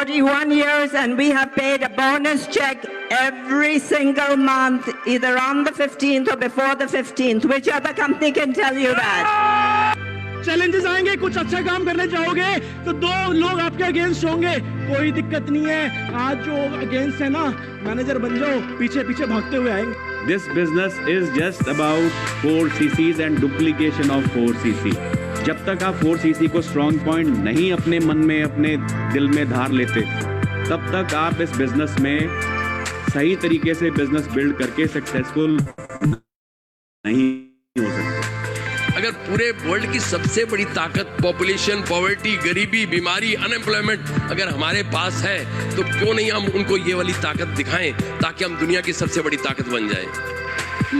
41 years, and we have paid a bonus check every single month, either on the 15th or before the 15th. Which other company can tell you that? Challenges आएंगे, कुछ अच्छा काम करने जाओगे तो दो लोग आपके अगेंस्ट होंगे, कोई दिक्कत नहीं है। आज जो अगेंस्ट है ना, मैनेजर बन जाओ, पीछे पीछे भागते हुए आएंगे। This business is just about 4 cc's and duplication of 4 cc. जब तक आप 4 cc को स्ट्रॉन्ग पॉइंट नहीं अपने मन में, अपने दिल में धार लेते, तब तक आप इस बिजनेस में सही तरीके से बिजनेस बिल्ड करके सक्सेसफुल नहीं हो सकते। अगर पूरे वर्ल्ड की सबसे बड़ी ताकत पॉपुलेशन, पॉवर्टी, गरीबी, बीमारी, अनएम्प्लॉयमेंट अगर हमारे पास है, तो क्यों नहीं हम उनको ये वाली ताकत दिखाएं, ताकि हम दुनिया की सबसे बड़ी ताकत बन जाएं।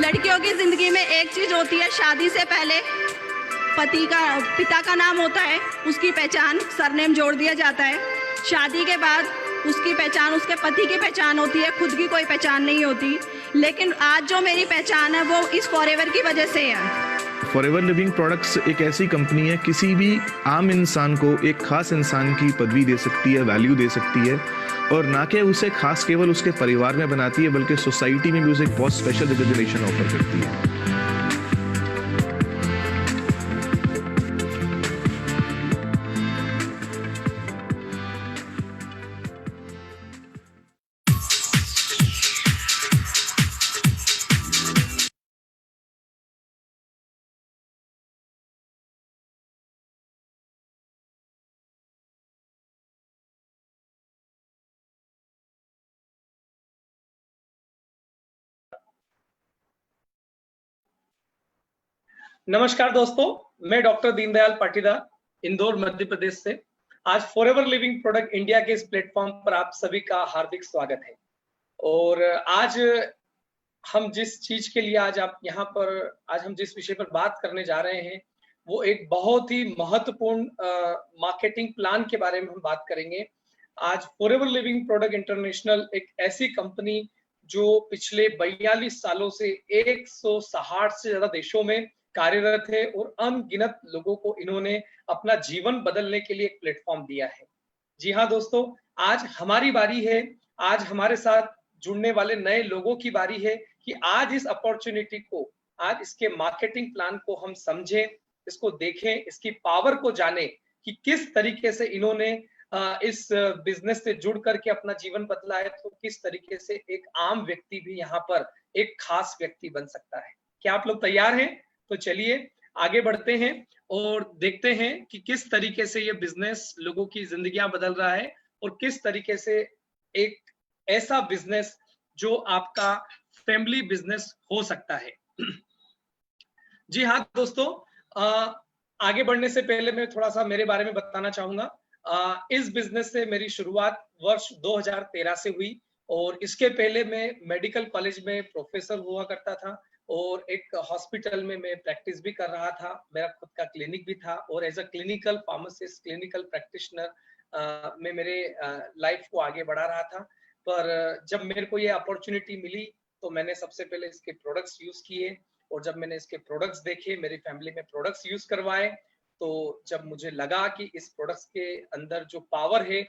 लड़कियों की जिंदगी में एक चीज होती है, शादी से पहले पिता का नाम होता है, उसकी पहचान सरनेम जोड़ दिया जाता है। शादी के बाद उसकी पहचान, उसके पति की पहचान होती है, खुद की कोई पहचान नहीं होती। लेकिन आज जो मेरी पहचान है वो इस फॉरएवर की वजह से है। फॉरएवर लिविंग प्रोडक्ट्स एक ऐसी कंपनी है, किसी भी आम इंसान को एक खास इंसान की पदवी दे सकती है, वैल्यू दे सकती है, और ना कि उसे खास केवल उसके परिवार में बनाती है, बल्कि सोसाइटी में भी उसे एक बहुत स्पेशल रिकॉग्निशन ऑफर करती है। नमस्कार दोस्तों, मैं डॉक्टर दीनदयाल पाटीदार, इंदौर मध्य प्रदेश से। आज फॉरएवर लिविंग प्रोडक्ट इंडिया के इस प्लेटफॉर्म पर आप सभी का हार्दिक स्वागत है। और आज हम जिस चीज के लिए आज हम जिस विषय पर बात करने जा रहे हैं, वो एक बहुत ही महत्वपूर्ण मार्केटिंग प्लान के बारे में हम बात करेंगे। आज फॉरएवर लिविंग प्रोडक्ट इंटरनेशनल एक ऐसी कंपनी जो पिछले 42 सालों से 160 से ज्यादा देशों में कार्यरत है और अनगिनत लोगों को इन्होंने अपना जीवन बदलने के लिए एक प्लेटफॉर्म दिया है। जी हाँ दोस्तों, आज हमारी बारी है, आज हमारे साथ जुड़ने वाले नए लोगों की बारी है कि आज इस अपॉर्चुनिटी को, आज इसके मार्केटिंग प्लान को हम समझें, इसको देखें, इसकी पावर को जाने कि किस तरीके से इन्होंने इस बिजनेस से जुड़ करके अपना जीवन बदला है, तो किस तरीके से एक आम व्यक्ति भी यहाँ पर एक खास व्यक्ति बन सकता है। क्या आप लोग तैयार हैं? तो चलिए आगे बढ़ते हैं और देखते हैं कि किस तरीके से ये बिजनेस लोगों की जिंदगियां बदल रहा है और किस तरीके से एक ऐसा बिजनेस जो आपका फैमिली बिजनेस हो सकता है। जी हाँ दोस्तों, आगे बढ़ने से पहले मैं थोड़ा सा मेरे बारे में बताना चाहूंगा। इस बिजनेस से मेरी शुरुआत वर्ष 2013 से हुई और इसके पहले मैं मेडिकल कॉलेज में प्रोफेसर हुआ करता था और एक हॉस्पिटल में मैं प्रैक्टिस भी कर रहा था। मेरा खुद का क्लिनिक भी था और as a clinical pharmacist, clinical practitioner में मेरे लाइफ को आगे बढ़ा रहा था। पर जब मेरे को ये अपॉर्चुनिटी मिली तो मैंने सबसे पहले इसके प्रोडक्ट्स यूज किए और जब मैंने इसके प्रोडक्ट्स देखे, मेरी फैमिली में प्रोडक्ट्स यूज करवाए, तो जब मुझे लगा कि इस प्रोडक्ट्स के अंदर जो पावर है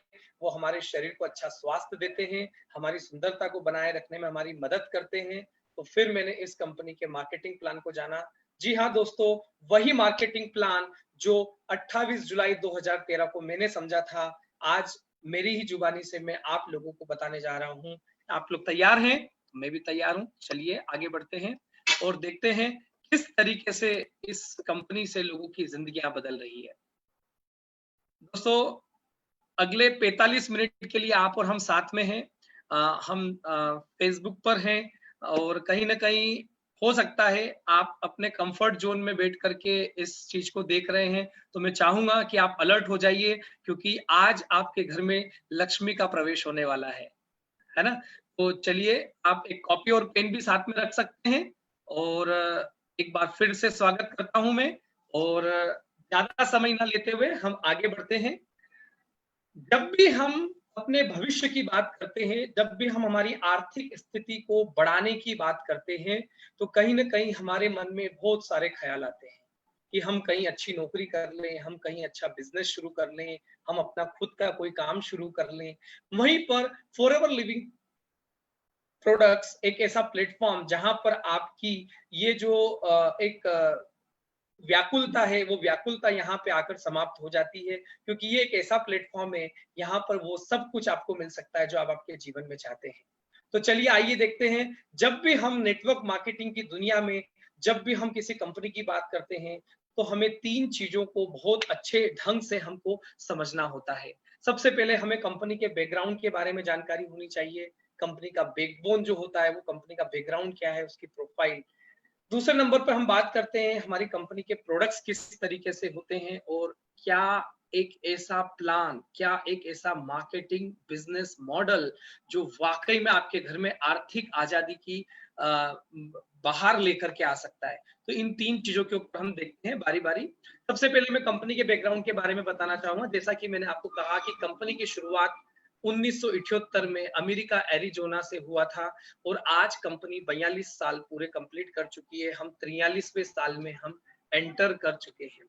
वो हमारे शरीर को अच्छा स्वास्थ्य देते हैं, हमारी सुंदरता को बनाए रखने में हमारी मदद करते हैं, तो फिर मैंने इस कंपनी के मार्केटिंग प्लान को जाना। जी हाँ दोस्तों, वही मार्केटिंग प्लान जो 28 जुलाई 2013 को मैंने समझा था, आज मेरी ही जुबानी से मैं आप लोगों को बताने जा रहा हूँ। आप लोग तैयार हैं? मैं भी तैयार हूँ। चलिए आगे बढ़ते हैं और देखते हैं किस तरीके से इस कंपनी से लोगों की जिंदगियां बदल रही है। दोस्तों, अगले 45 मिनट के लिए आप और हम साथ में हैं। हम फेसबुक पर हैं और कहीं ना कहीं हो सकता है आप अपने कंफर्ट जोन में बैठ करके इस चीज को देख रहे हैं, तो मैं चाहूंगा कि आप अलर्ट हो जाइए, क्योंकि आज आपके घर में लक्ष्मी का प्रवेश होने वाला है ना। तो चलिए, आप एक कॉपी और पेन भी साथ में रख सकते हैं और एक बार फिर से स्वागत करता हूं मैं, और ज्यादा समय ना लेते हुए हम आगे बढ़ते हैं। जब भी हम अपने भविष्य की बात करते हैं, जब भी हम हमारी आर्थिक स्थिति को बढ़ाने की बात करते हैं, तो कहीं ना कहीं हमारे मन में बहुत सारे ख्याल आते हैं कि हम कहीं अच्छी नौकरी कर लें, हम कहीं अच्छा बिजनेस शुरू कर लें, हम अपना खुद का कोई काम शुरू कर लें। वहीं पर फॉरएवर लिविंग प्रोडक्ट्स एक ऐसा प्लेटफॉर्म जहां पर आपकी ये जो एक व्याकुलता है, वो व्याकुलता यहाँ पे आकर समाप्त हो जाती है, क्योंकि ये एक ऐसा प्लेटफॉर्म है यहाँ पर वो सब कुछ आपको मिल सकता है जो आप आपके जीवन में चाहते हैं। तो चलिए आइए देखते हैं, जब भी हम नेटवर्क मार्केटिंग की दुनिया में, जब भी हम किसी कंपनी की बात करते हैं, तो हमें 3 चीजों को बहुत अच्छे ढंग से हमको समझना होता है। सबसे पहले हमें कंपनी के बैकग्राउंड के बारे में जानकारी होनी चाहिए, कंपनी का बैकबोन जो होता है वो कंपनी का बैकग्राउंड क्या है, उसकी प्रोफाइल। दूसरे नंबर पर हम बात करते हैं हमारी कंपनी के प्रोडक्ट्स किस तरीके से होते हैं, और क्या एक ऐसा प्लान, क्या एक ऐसा मार्केटिंग बिजनेस मॉडल जो वाकई में आपके घर में आर्थिक आजादी की बाहर लेकर के आ सकता है। तो इन 3 चीजों के ऊपर हम देखते हैं बारी बारी। सबसे पहले मैं कंपनी के बैकग्राउंड के बारे में बताना चाहूंगा। जैसा कि मैंने आपको कहा कि कंपनी की शुरुआत 1978 में अमेरिका एरिजोना से हुआ था, और आज कंपनी 42 साल पूरे कंप्लीट कर चुकी है। हम 43वें साल में हम एंटर कर चुके हैं।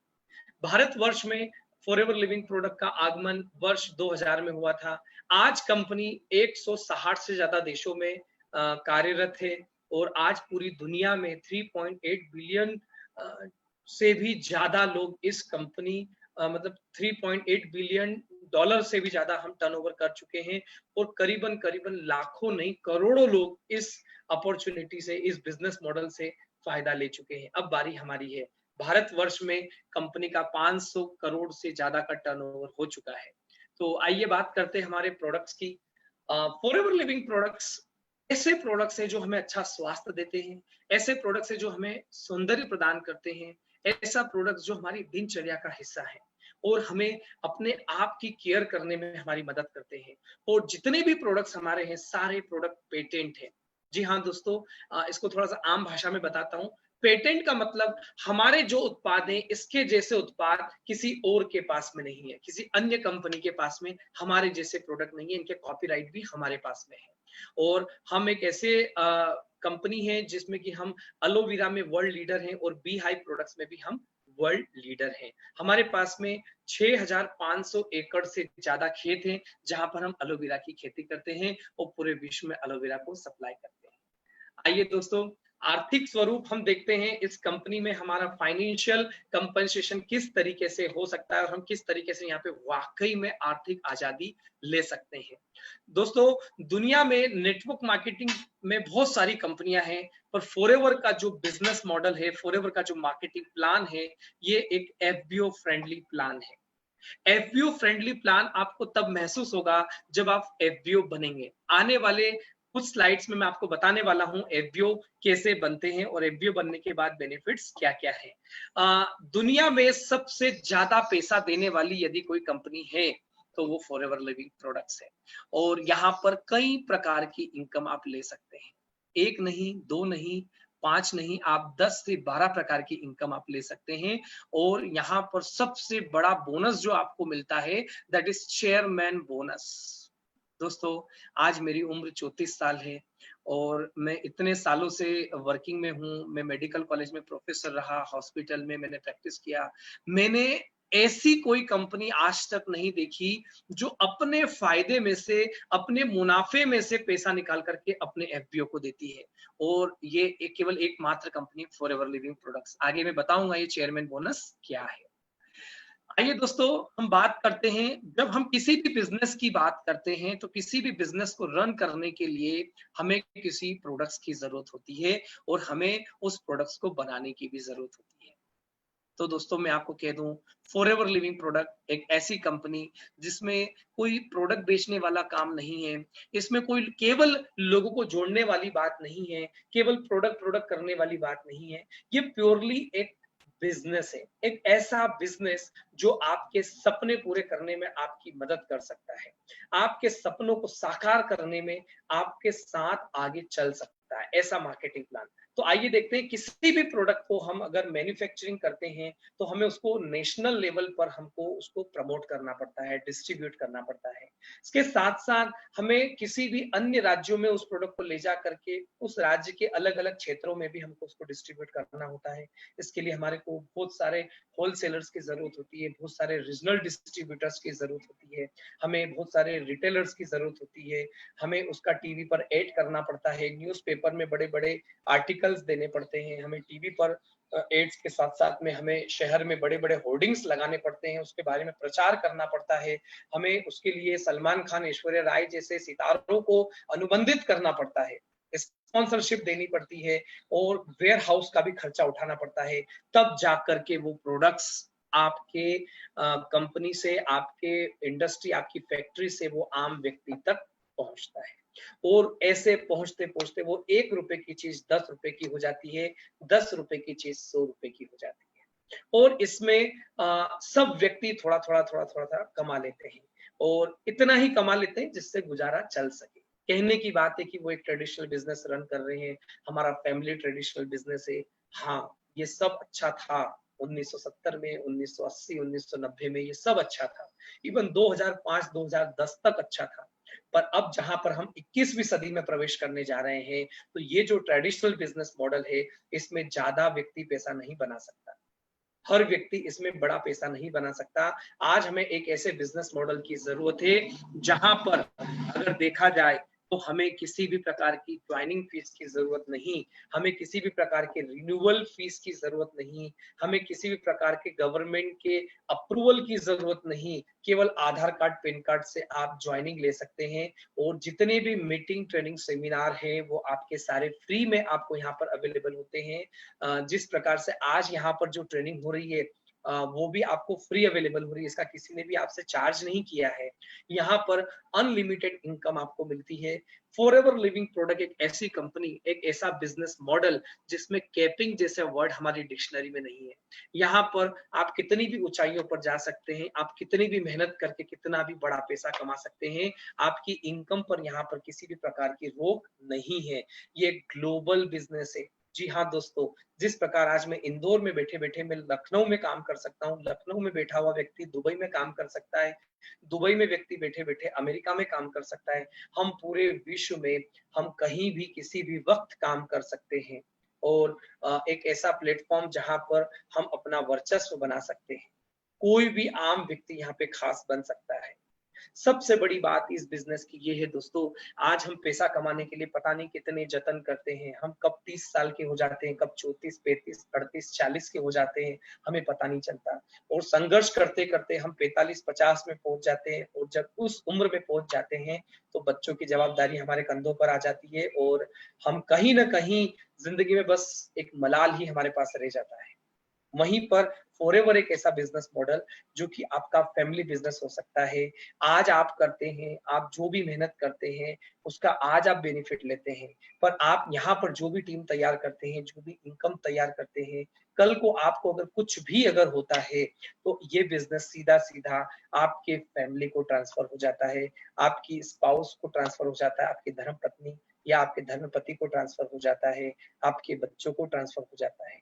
भारतवर्ष में फॉरएवर लिविंग प्रोडक्ट का आगमन वर्ष 2000 में हुआ था। आज कंपनी 160 से ज्यादा देशों में कार्यरत है, और आज पूरी दुनिया में 3.8 बिलियन से भी ज्यादा लोग इस कंपनी मतलब 3.8 बिलियन डॉलर से भी ज्यादा हम टर्नओवर कर चुके हैं, और करीबन करीबन लाखों नहीं करोड़ों लोग इस अपॉर्चुनिटी से, इस बिजनेस मॉडल से फायदा ले चुके हैं। अब बारी हमारी है। भारतवर्ष में कंपनी का 500 करोड़ से ज्यादा का टर्नओवर हो चुका है। तो आइए बात करते हैं हमारे प्रोडक्ट्स की। फॉरएवर लिविंग प्रोडक्ट्स ऐसे प्रोडक्ट्स हैं जो हमें अच्छा स्वास्थ्य देते हैं, ऐसे प्रोडक्ट्स हैं जो हमें सौंदर्य प्रदान करते हैं, ऐसा प्रोडक्ट जो हमारी दिनचर्या का हिस्सा है और हमें अपने आप की केयर करने में हमारी मदद करते हैं। और जितने भी प्रोडक्ट्स हमारे हैं, सारे प्रोडक्ट पेटेंट है। जी हाँ दोस्तों, इसको थोड़ा सा आम भाषा में बताता हूँ। पेटेंट का मतलब हमारे जो उत्पाद हैं, इसके जैसे उत्पाद किसी और के पास में नहीं है, किसी अन्य कंपनी के पास में हमारे जैसे प्रोडक्ट नहीं है, इनके कॉपीराइट भी हमारे पास में है। और हम एक ऐसे कंपनी है जिसमें कि हम एलोवेरा में वर्ल्ड लीडर हैं, और बी हाइव प्रोडक्ट्स में भी हम वर्ल्ड लीडर हैं। हमारे पास में 6500 एकड़ से ज्यादा खेत हैं जहां पर हम एलोवेरा की खेती करते हैं और पूरे विश्व में एलोवेरा को सप्लाई करते हैं। आइए दोस्तों, आर्थिक स्वरूप हम देखते हैं इस कंपनी में हमारा फाइनेंशियल कंपनसेशन किस तरीके से हो सकता है, और हम किस तरीके से यहाँ पे वाकई में आर्थिक आजादी ले सकते हैं। दोस्तों, दुनिया में नेटवर्क मार्केटिंग में बहुत सारी कंपनियां हैं, पर फॉरएवर का जो बिजनेस मॉडल है, फॉरएवर का जो मार्केटिंग प्लान है, ये एक एफबीओ फ्रेंडली प्लान है। एफबीओ फ्रेंडली प्लान आपको तब महसूस होगा जब आप एफबीओ बनेंगे। आने वाले कुछ स्लाइड्स में मैं आपको बताने वाला हूं एफबीओ कैसे बनते हैं और एफबीओ बनने के बाद बेनिफिट्स क्या क्या है। दुनिया में सबसे ज्यादा पैसा देने वाली यदि कोई कंपनी है तो वो फॉरएवर लिविंग प्रोडक्ट्स है, और यहाँ पर कई प्रकार की इनकम आप ले सकते हैं। 1 नहीं, 2 नहीं, 5 नहीं, आप 10 से 12 प्रकार की इनकम आप ले सकते हैं। और यहाँ पर सबसे बड़ा बोनस जो आपको मिलता है, दैट इज चेयरमैन बोनस। दोस्तों, आज मेरी उम्र 34 साल है और मैं इतने सालों से वर्किंग में हूँ। मैं मेडिकल कॉलेज में प्रोफेसर रहा, हॉस्पिटल में मैंने प्रैक्टिस किया। मैंने ऐसी कोई कंपनी आज तक नहीं देखी जो अपने फायदे में से, अपने मुनाफे में से पैसा निकाल करके अपने एफबीओ को देती है, और ये केवल एकमात्र कंपनी फॉरएवर लिविंग प्रोडक्ट्स। आगे मैं बताऊंगा ये चेयरमैन बोनस क्या है। आइए दोस्तों, हम बात करते हैं, जब हम किसी भी बिजनेस की बात करते हैं तो किसी भी बिजनेस को रन करने के लिए हमें किसी प्रोडक्ट्स की जरूरत होती है, और हमें उस प्रोडक्ट्स को बनाने की भी जरूरत होती है। तो दोस्तों, मैं आपको कह दूं, फॉरएवर लिविंग प्रोडक्ट एक ऐसी कंपनी जिसमें कोई प्रोडक्ट बेचने वाला काम नहीं है, इसमें कोई केवल लोगों को जोड़ने वाली बात नहीं है, केवल प्रोडक्ट करने वाली बात नहीं है। ये प्योरली एक बिजनेस है, एक ऐसा बिजनेस जो आपके सपने पूरे करने में आपकी मदद कर सकता है, आपके सपनों को साकार करने में आपके साथ आगे चल सकता है। ऐसा मार्केटिंग प्लान। तो आइए देखते हैं, किसी भी प्रोडक्ट को हम अगर मैन्युफैक्चरिंग करते हैं तो हमें उसको नेशनल लेवल पर हमको उसको प्रमोट करना पड़ता है, डिस्ट्रीब्यूट करना पड़ता है। इसके साथ साथ हमें किसी भी अन्य राज्यों में उस प्रोडक्ट को ले जा करके उस राज्य के अलग अलग क्षेत्रों में भी हमको उसको डिस्ट्रीब्यूट करना होता है। इसके लिए हमारे को बहुत सारे होलसेलर्स की जरूरत होती है, बहुत सारे रीजनल डिस्ट्रीब्यूटर्स की जरूरत होती है, हमें बहुत सारे रिटेलर्स की जरूरत होती है, हमें उसका टीवी पर ऐड करना पड़ता है, न्यूज़पेपर में बड़े बड़े आर्टिकल्स देने पड़ते हैं, हमें टीवी पर एड्स के साथ साथ में हमें शहर में बड़े बड़े होर्डिंग्स लगाने पड़ते हैं, उसके बारे में प्रचार करना पड़ता है, हमें उसके लिए सलमान खान, ऐश्वर्या राय जैसे सितारों को अनुबंधित करना पड़ता है, स्पॉन्सरशिप देनी पड़ती है और वेयर हाउस का भी खर्चा उठाना पड़ता है। तब जाकर के वो प्रोडक्ट्स आपके कंपनी से, आपके इंडस्ट्री, आपकी फैक्ट्री से वो आम व्यक्ति तक पहुंचता है। और ऐसे पहुंचते पहुंचते वो 1 रुपए की चीज 10 रुपए की हो जाती है, 10 रुपए की चीज 100 रुपए की हो जाती है। और इसमें सब व्यक्ति थोड़ा थोड़ा कमा लेते हैं और इतना ही कमा लेते हैं जिससे गुजारा चल सके। कहने की बात है कि वो एक ट्रेडिशनल बिजनेस रन कर रहे हैं, हमारा फैमिली ट्रेडिशनल बिजनेस है। हाँ, ये सब अच्छा था 1970 में, 1980, 1990 में, ये सब अच्छा था। इवन 2005, 2010 तक अच्छा था। पर अब जहां पर हम 21वीं सदी में प्रवेश करने जा रहे हैं, तो ये जो ट्रेडिशनल बिजनेस मॉडल है, इसमें ज्यादा व्यक्ति पैसा नहीं बना सकता। हर व्यक्ति इसमें बड़ा पैसा नहीं बना सकता। आज हमें एक ऐसे बिजनेस मॉडल की जरूरत है जहां पर अगर देखा जाए तो हमें किसी भी प्रकार की ज्वाइनिंग फीस की जरूरत नहीं, हमें किसी भी प्रकार के रिन्यूअल फीस की जरूरत नहीं, हमें किसी भी प्रकार के गवर्नमेंट के अप्रूवल की जरूरत नहीं। केवल आधार कार्ड, पैन कार्ड से आप ज्वाइनिंग ले सकते हैं और जितने भी मीटिंग, ट्रेनिंग, सेमिनार हैं वो आपके सारे फ्री में आपको यहाँ पर अवेलेबल होते हैं। जिस प्रकार से आज यहाँ पर जो ट्रेनिंग हो रही है वो भी आपको फ्री अवेलेबल हो रही है, इसका किसी ने भी आपसे चार्ज नहीं किया है। यहाँ पर अनलिमिटेड इनकम आपको मिलती है। फॉरएवर लिविंग प्रोडक्ट एक ऐसी कंपनी, एक ऐसा बिजनेस मॉडल जिसमें कैपिंग जैसे वर्ड हमारी डिक्शनरी में नहीं है। यहाँ पर आप कितनी भी ऊंचाइयों पर जा सकते हैं, आप कितनी भी मेहनत करके कितना भी बड़ा पैसा कमा सकते हैं, आपकी इनकम पर यहाँ पर किसी भी प्रकार की रोक नहीं है। ये ग्लोबल बिजनेस है। जी हाँ दोस्तों, जिस प्रकार आज मैं इंदौर में बैठे बैठे मैं लखनऊ में काम कर सकता हूँ, लखनऊ में बैठा हुआ व्यक्ति दुबई में काम कर सकता है, दुबई में व्यक्ति बैठे बैठे अमेरिका में काम कर सकता है। हम पूरे विश्व में हम कहीं भी किसी भी वक्त काम कर सकते हैं और एक ऐसा प्लेटफॉर्म जहां पर हम अपना वर्चस्व बना सकते हैं। कोई भी आम व्यक्ति यहाँ पे खास बन सकता है। सबसे बड़ी बात इस बिजनेस की ये है दोस्तों, आज हम पैसा कमाने के लिए पता नहीं कितने जतन करते हैं, हम कब 30 साल के हो जाते हैं, कब 34, 35, 38, 40 के हो जाते हैं, हमें पता नहीं चलता। और संघर्ष करते करते हम 45, 50 में पहुंच जाते हैं और जब उस उम्र में पहुंच जाते हैं तो बच्चों की जवाबदारी हमारे कंधों पर आ जाती है और हम कहीं ना कहीं जिंदगी में बस एक मलाल ही हमारे पास रह जाता है। वहीं पर फॉरएवर एक ऐसा बिजनेस मॉडल जो कि आपका फैमिली बिजनेस हो सकता है। आज आप करते हैं, आप जो भी मेहनत करते हैं उसका आज आप बेनिफिट लेते हैं, पर आप यहाँ पर जो भी टीम तैयार करते हैं, जो भी इनकम तैयार करते हैं, कल को आपको अगर कुछ भी अगर होता है तो ये बिजनेस सीधा सीधा आपके फैमिली को ट्रांसफर हो जाता है, आपकी स्पाउस को ट्रांसफर हो जाता है, आपकी धर्मपत्नी या आपके धर्मपति को ट्रांसफर हो जाता है, आपके बच्चों को ट्रांसफर हो जाता है।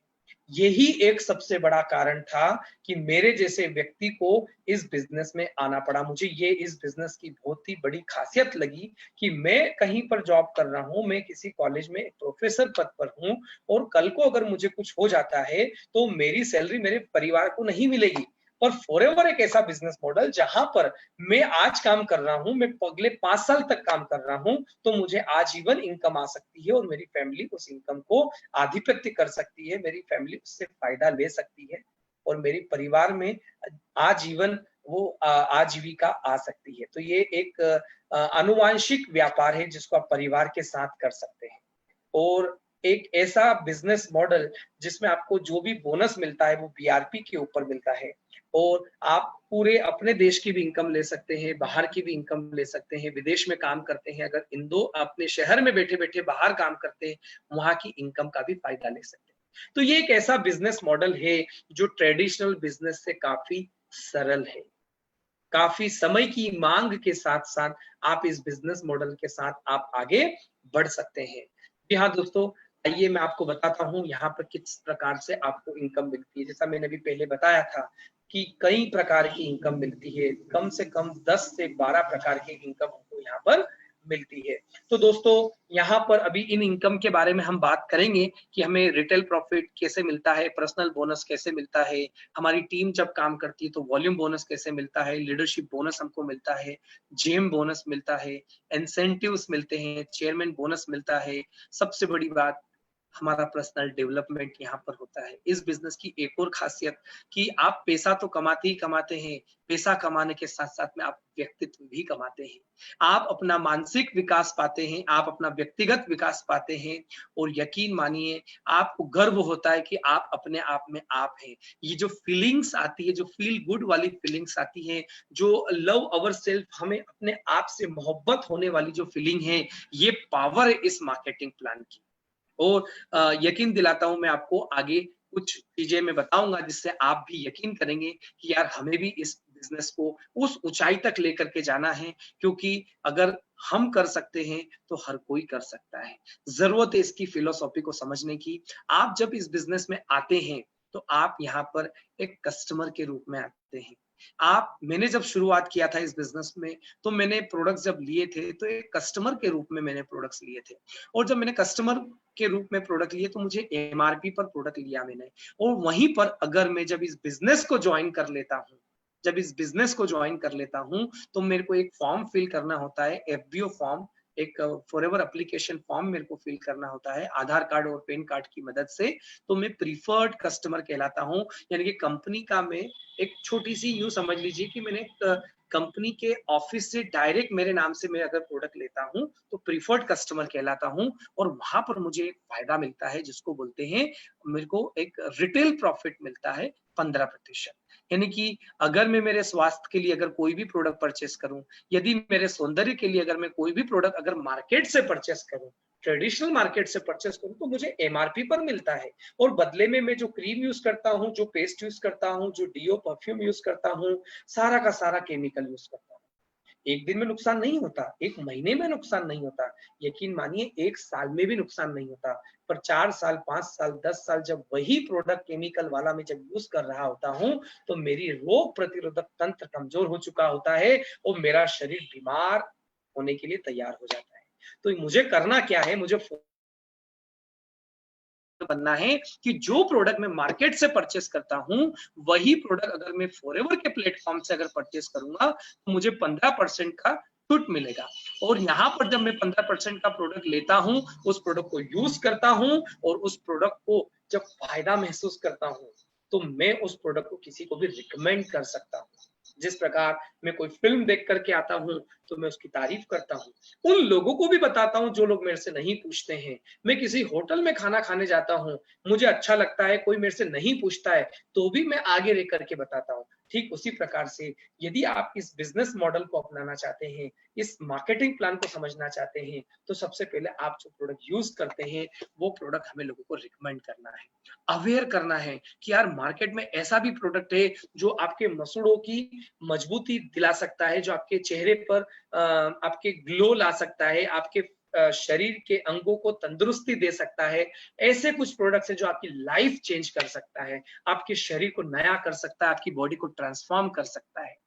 यही एक सबसे बड़ा कारण था कि मेरे जैसे व्यक्ति को इस बिजनेस में आना पड़ा। मुझे ये इस बिजनेस की बहुत ही बड़ी खासियत लगी कि मैं कहीं पर जॉब कर रहा हूँ, मैं किसी कॉलेज में प्रोफेसर पद पर हूँ और कल को अगर मुझे कुछ हो जाता है तो मेरी सैलरी मेरे परिवार को नहीं मिलेगी। पर फॉरएवर एक ऐसा बिजनेस मॉडल जहां पर मैं आज काम कर रहा हूं, मैं अगले 5 साल तक काम कर रहा हूं, तो मुझे आजीवन इनकम आ सकती है और मेरी फैमिली उस इनकम को आधिपत्य कर सकती है, मेरी फैमिली उससे फायदा ले सकती है और मेरे परिवार में आजीवन वो आजीविका आ सकती है। तो ये एक आनुवांशिक व्यापार है जिसको आप परिवार के साथ कर सकते हैं और एक ऐसा बिजनेस मॉडल जिसमें आपको जो भी बोनस मिलता है वो बीआरपी के ऊपर मिलता है और आप पूरे अपने देश की भी इनकम ले सकते हैं, बाहर की भी इनकम ले सकते हैं, विदेश में काम करते हैं, अगर इंदौर अपने शहर में बैठे बैठे बाहर काम करते हैं, वहां की इनकम का भी फायदा ले सकते हैं। तो ये एक ऐसा बिजनेस मॉडल है जो ट्रेडिशनल बिजनेस से काफी सरल है। काफी समय की मांग के साथ साथ आप इस बिजनेस मॉडल के साथ आप आगे बढ़ सकते हैं। जी हाँ दोस्तों, आइए मैं आपको बताता हूँ यहाँ पर किस प्रकार से आपको इनकम मिलती है। जैसा मैंने अभी पहले बताया था कि कई प्रकार की इनकम मिलती है, कम से कम 10 से 12 प्रकार की इनकम हमको यहाँ पर मिलती है। तो दोस्तों यहाँ पर अभी इन इनकम के बारे में हम बात करेंगे कि हमें रिटेल प्रॉफिट कैसे मिलता है, पर्सनल बोनस कैसे मिलता है, हमारी टीम जब काम करती है तो वॉल्यूम बोनस कैसे मिलता है, लीडरशिप बोनस हमको मिलता है, जेम बोनस मिलता है, इंसेंटिव्स मिलते हैं, चेयरमैन बोनस मिलता है। सबसे बड़ी बात, हमारा पर्सनल डेवलपमेंट यहाँ पर होता है। इस बिजनेस की एक और खासियत कि आप पैसा तो कमाते ही कमाते हैं, पैसा कमाने के साथ साथ में आप व्यक्तित्व भी कमाते हैं। आप अपना मानसिक विकास पाते हैं, आप अपना व्यक्तिगत विकास पाते हैं, और यकीन मानिए आपको गर्व होता है कि आप अपने आप में आप हैं। ये जो फीलिंग्स आती है, जो फील गुड वाली फीलिंग्स आती है, जो लव अवर सेल्फ, हमें अपने आप से मोहब्बत होने वाली जो फीलिंग है, ये पावर है इस मार्केटिंग प्लान की। और यकीन दिलाता हूं मैं आपको, आगे कुछ चीजें मैं बताऊंगा जिससे आप भी यकीन करेंगे कि यार हमें भी इस बिजनेस को उस ऊंचाई तक लेकर के जाना है, क्योंकि अगर हम कर सकते हैं तो हर कोई कर सकता है। जरूरत है इसकी फिलोसॉफी को समझने की। आप जब इस बिजनेस में आते हैं तो आप यहाँ पर एक कस्टमर के रूप में आते हैं। मैंने जब शुरुआत किया था इस बिजनेस में तो मैंने प्रोडक्ट्स जब लिए थे तो एक कस्टमर के रूप में मैंने प्रोडक्ट्स लिए थे, और जब मैंने कस्टमर के रूप में प्रोडक्ट लिए तो मुझे एमआरपी पर प्रोडक्ट लिया मैंने। और वहीं पर अगर मैं जब इस बिजनेस को ज्वाइन कर लेता हूं तो मेरे को एक फॉर्म फिल करना होता है, एफबीओ फॉर्म, एक फॉरएवर एप्लीकेशन फॉर्म मेरे को फिल करना होता है आधार कार्ड और पैन कार्ड की मदद से। तो मैं प्रीफर्ड कस्टमर कहलाता हूं, यानी कि कंपनी का मैं एक छोटी सी, यूं समझ लीजिए कि मैंने कंपनी के ऑफिस से डायरेक्ट मेरे नाम से मैं अगर प्रोडक्ट लेता हूं तो प्रीफर्ड कस्टमर कहलाता हूं। और वहां पर मुझे एक फायदा मिलता है जिसको बोलते हैं, मेरे को एक रिटेल प्रॉफिट मिलता है 15%। यानी कि अगर मैं मेरे स्वास्थ्य के लिए अगर कोई भी प्रोडक्ट परचेस करूं, यदि मेरे सौंदर्य के लिए अगर मैं कोई भी प्रोडक्ट अगर मार्केट से परचेस करूं, ट्रेडिशनल मार्केट से परचेस करूं, तो मुझे एमआरपी पर मिलता है। और बदले में मैं जो क्रीम यूज करता हूं, जो पेस्ट यूज करता हूं, जो डीओ परफ्यूम यूज करता हूं, सारा का सारा केमिकल यूज करता हूं। एक दिन में नुकसान नहीं होता, एक महीने में नुकसान नहीं होता, यकीन मानिए एक साल में भी नुकसान नहीं होता। पर 4 साल, 5 साल, 10 साल जब वही प्रोडक्ट केमिकल वाला मैं जब यूज कर रहा होता हूं तो मेरी रोग प्रतिरोधक तंत्र कमजोर हो चुका होता है और मेरा शरीर बीमार होने के लिए तैयार हो जाता है। तो मुझे करना क्या है, मुझे बनना है कि जो प्रोडक्ट मैं मार्केट से परचेस करता हूं वही प्रोडक्ट अगर मैं फॉरएवर के प्लेटफॉर्म से अगर परचेस करूंगा तो मुझे 15% का छूट मिलेगा। और यहाँ पर जब मैं 15% का प्रोडक्ट लेता हूं, उस प्रोडक्ट को यूज करता हूं और उस प्रोडक्ट को जब फायदा महसूस करता हूं तो मैं उस प्रोडक्ट को किसी को भी रिकमेंड कर सकता हूं। जिस प्रकार मैं कोई फिल्म देख करके आता हूं तो मैं उसकी तारीफ करता हूं, उन लोगों को भी बताता हूं जो लोग मेरे से नहीं पूछते हैं। मैं किसी होटल में खाना खाने जाता हूं, मुझे अच्छा लगता है, कोई मेरे से नहीं पूछता है तो भी मैं आगे रह करके बताता हूं। ठीक उसी प्रकार से यदि आप इस बिजनेस मॉडल को अपनाना चाहते हैं, इस मार्केटिंग प्लान को समझना चाहते हैं, तो सबसे पहले आप जो प्रोडक्ट यूज करते हैं वो प्रोडक्ट हमें लोगों को रिकमेंड करना है, अवेयर करना है कि यार मार्केट में ऐसा भी प्रोडक्ट है जो आपके मसूड़ों की मजबूती दिला सकता है, जो आपके चेहरे पर आपके ग्लो ला सकता है, आपके शरीर के अंगों को तंदुरुस्ती दे सकता है। ऐसे कुछ प्रोडक्ट्स हैं जो आपकी लाइफ चेंज कर सकता है, आपके शरीर को नया कर सकता है, आपकी बॉडी को ट्रांसफॉर्म कर सकता है।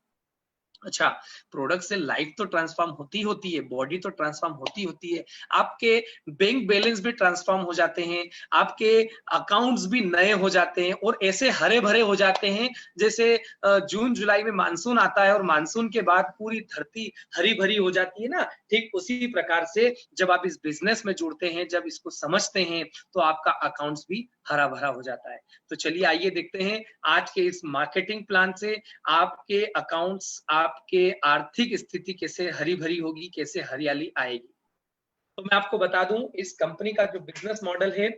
अच्छा, प्रोडक्ट से लाइफ तो ट्रांसफॉर्म होती है, बॉडी तो ट्रांसफॉर्म होती है, आपके बैंक बैलेंस भी ट्रांसफॉर्म हो जाते हैं, आपके अकाउंट्स भी नए हो जाते हैं और ऐसे हरे भरे हो जाते हैं जैसे जून जुलाई में मानसून आता है और मानसून के बाद पूरी धरती हरी भरी हो जाती है ना। ठीक उसी प्रकार से जब आप इस बिजनेस में जुड़ते हैं, जब इसको समझते हैं तो आपका अकाउंट्स भी हरा भरा हो जाता है। तो चलिए आइए देखते हैं आज के इस मार्केटिंग प्लान से आपके अकाउंट्स, आपके आर्थिक स्थिति कैसे हरी भरी होगी, कैसे हरियाली आएगी। तो मैं आपको बता दूं इस कंपनी का जो बिजनेस मॉडल है,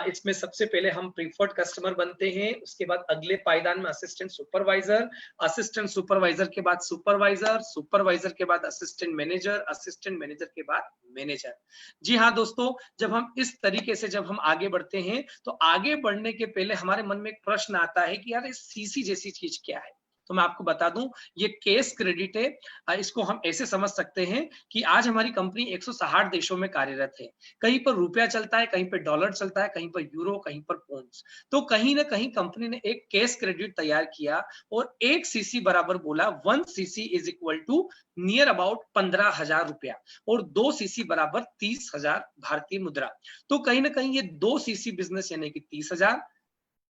इसमें सबसे पहले हम प्रीफर्ड कस्टमर बनते हैं, उसके बाद अगले पायदान में असिस्टेंट सुपरवाइजर, असिस्टेंट सुपरवाइजर के बाद सुपरवाइजर, सुपरवाइजर के बाद असिस्टेंट मैनेजर, असिस्टेंट मैनेजर के बाद मैनेजर। जी हाँ दोस्तों, जब हम इस तरीके से जब हम आगे बढ़ते हैं तो आगे बढ़ने के पहले हमारे मन में एक प्रश्न आता है कि यार सीसी जैसी चीज क्या है। तो मैं आपको बता दूं ये केस क्रेडिट है। इसको हम ऐसे समझ सकते हैं कि आज हमारी कंपनी 160 देशों में कार्यरत है। कहीं पर रुपया चलता है, कहीं पर डॉलर चलता है, कहीं पर यूरो, कहीं पर पौंड्स। तो कहीं ना कहीं कंपनी ने एक केस क्रेडिट तैयार किया और 1 सीसी बराबर बोला 1 CC is equal to near about 15,000 रुपया और 2 सीसी बराबर 30,000 भारतीय मुद्रा। तो कहीं ना कहीं ये 2 सीसी बिजनेस यानी कि 30,000।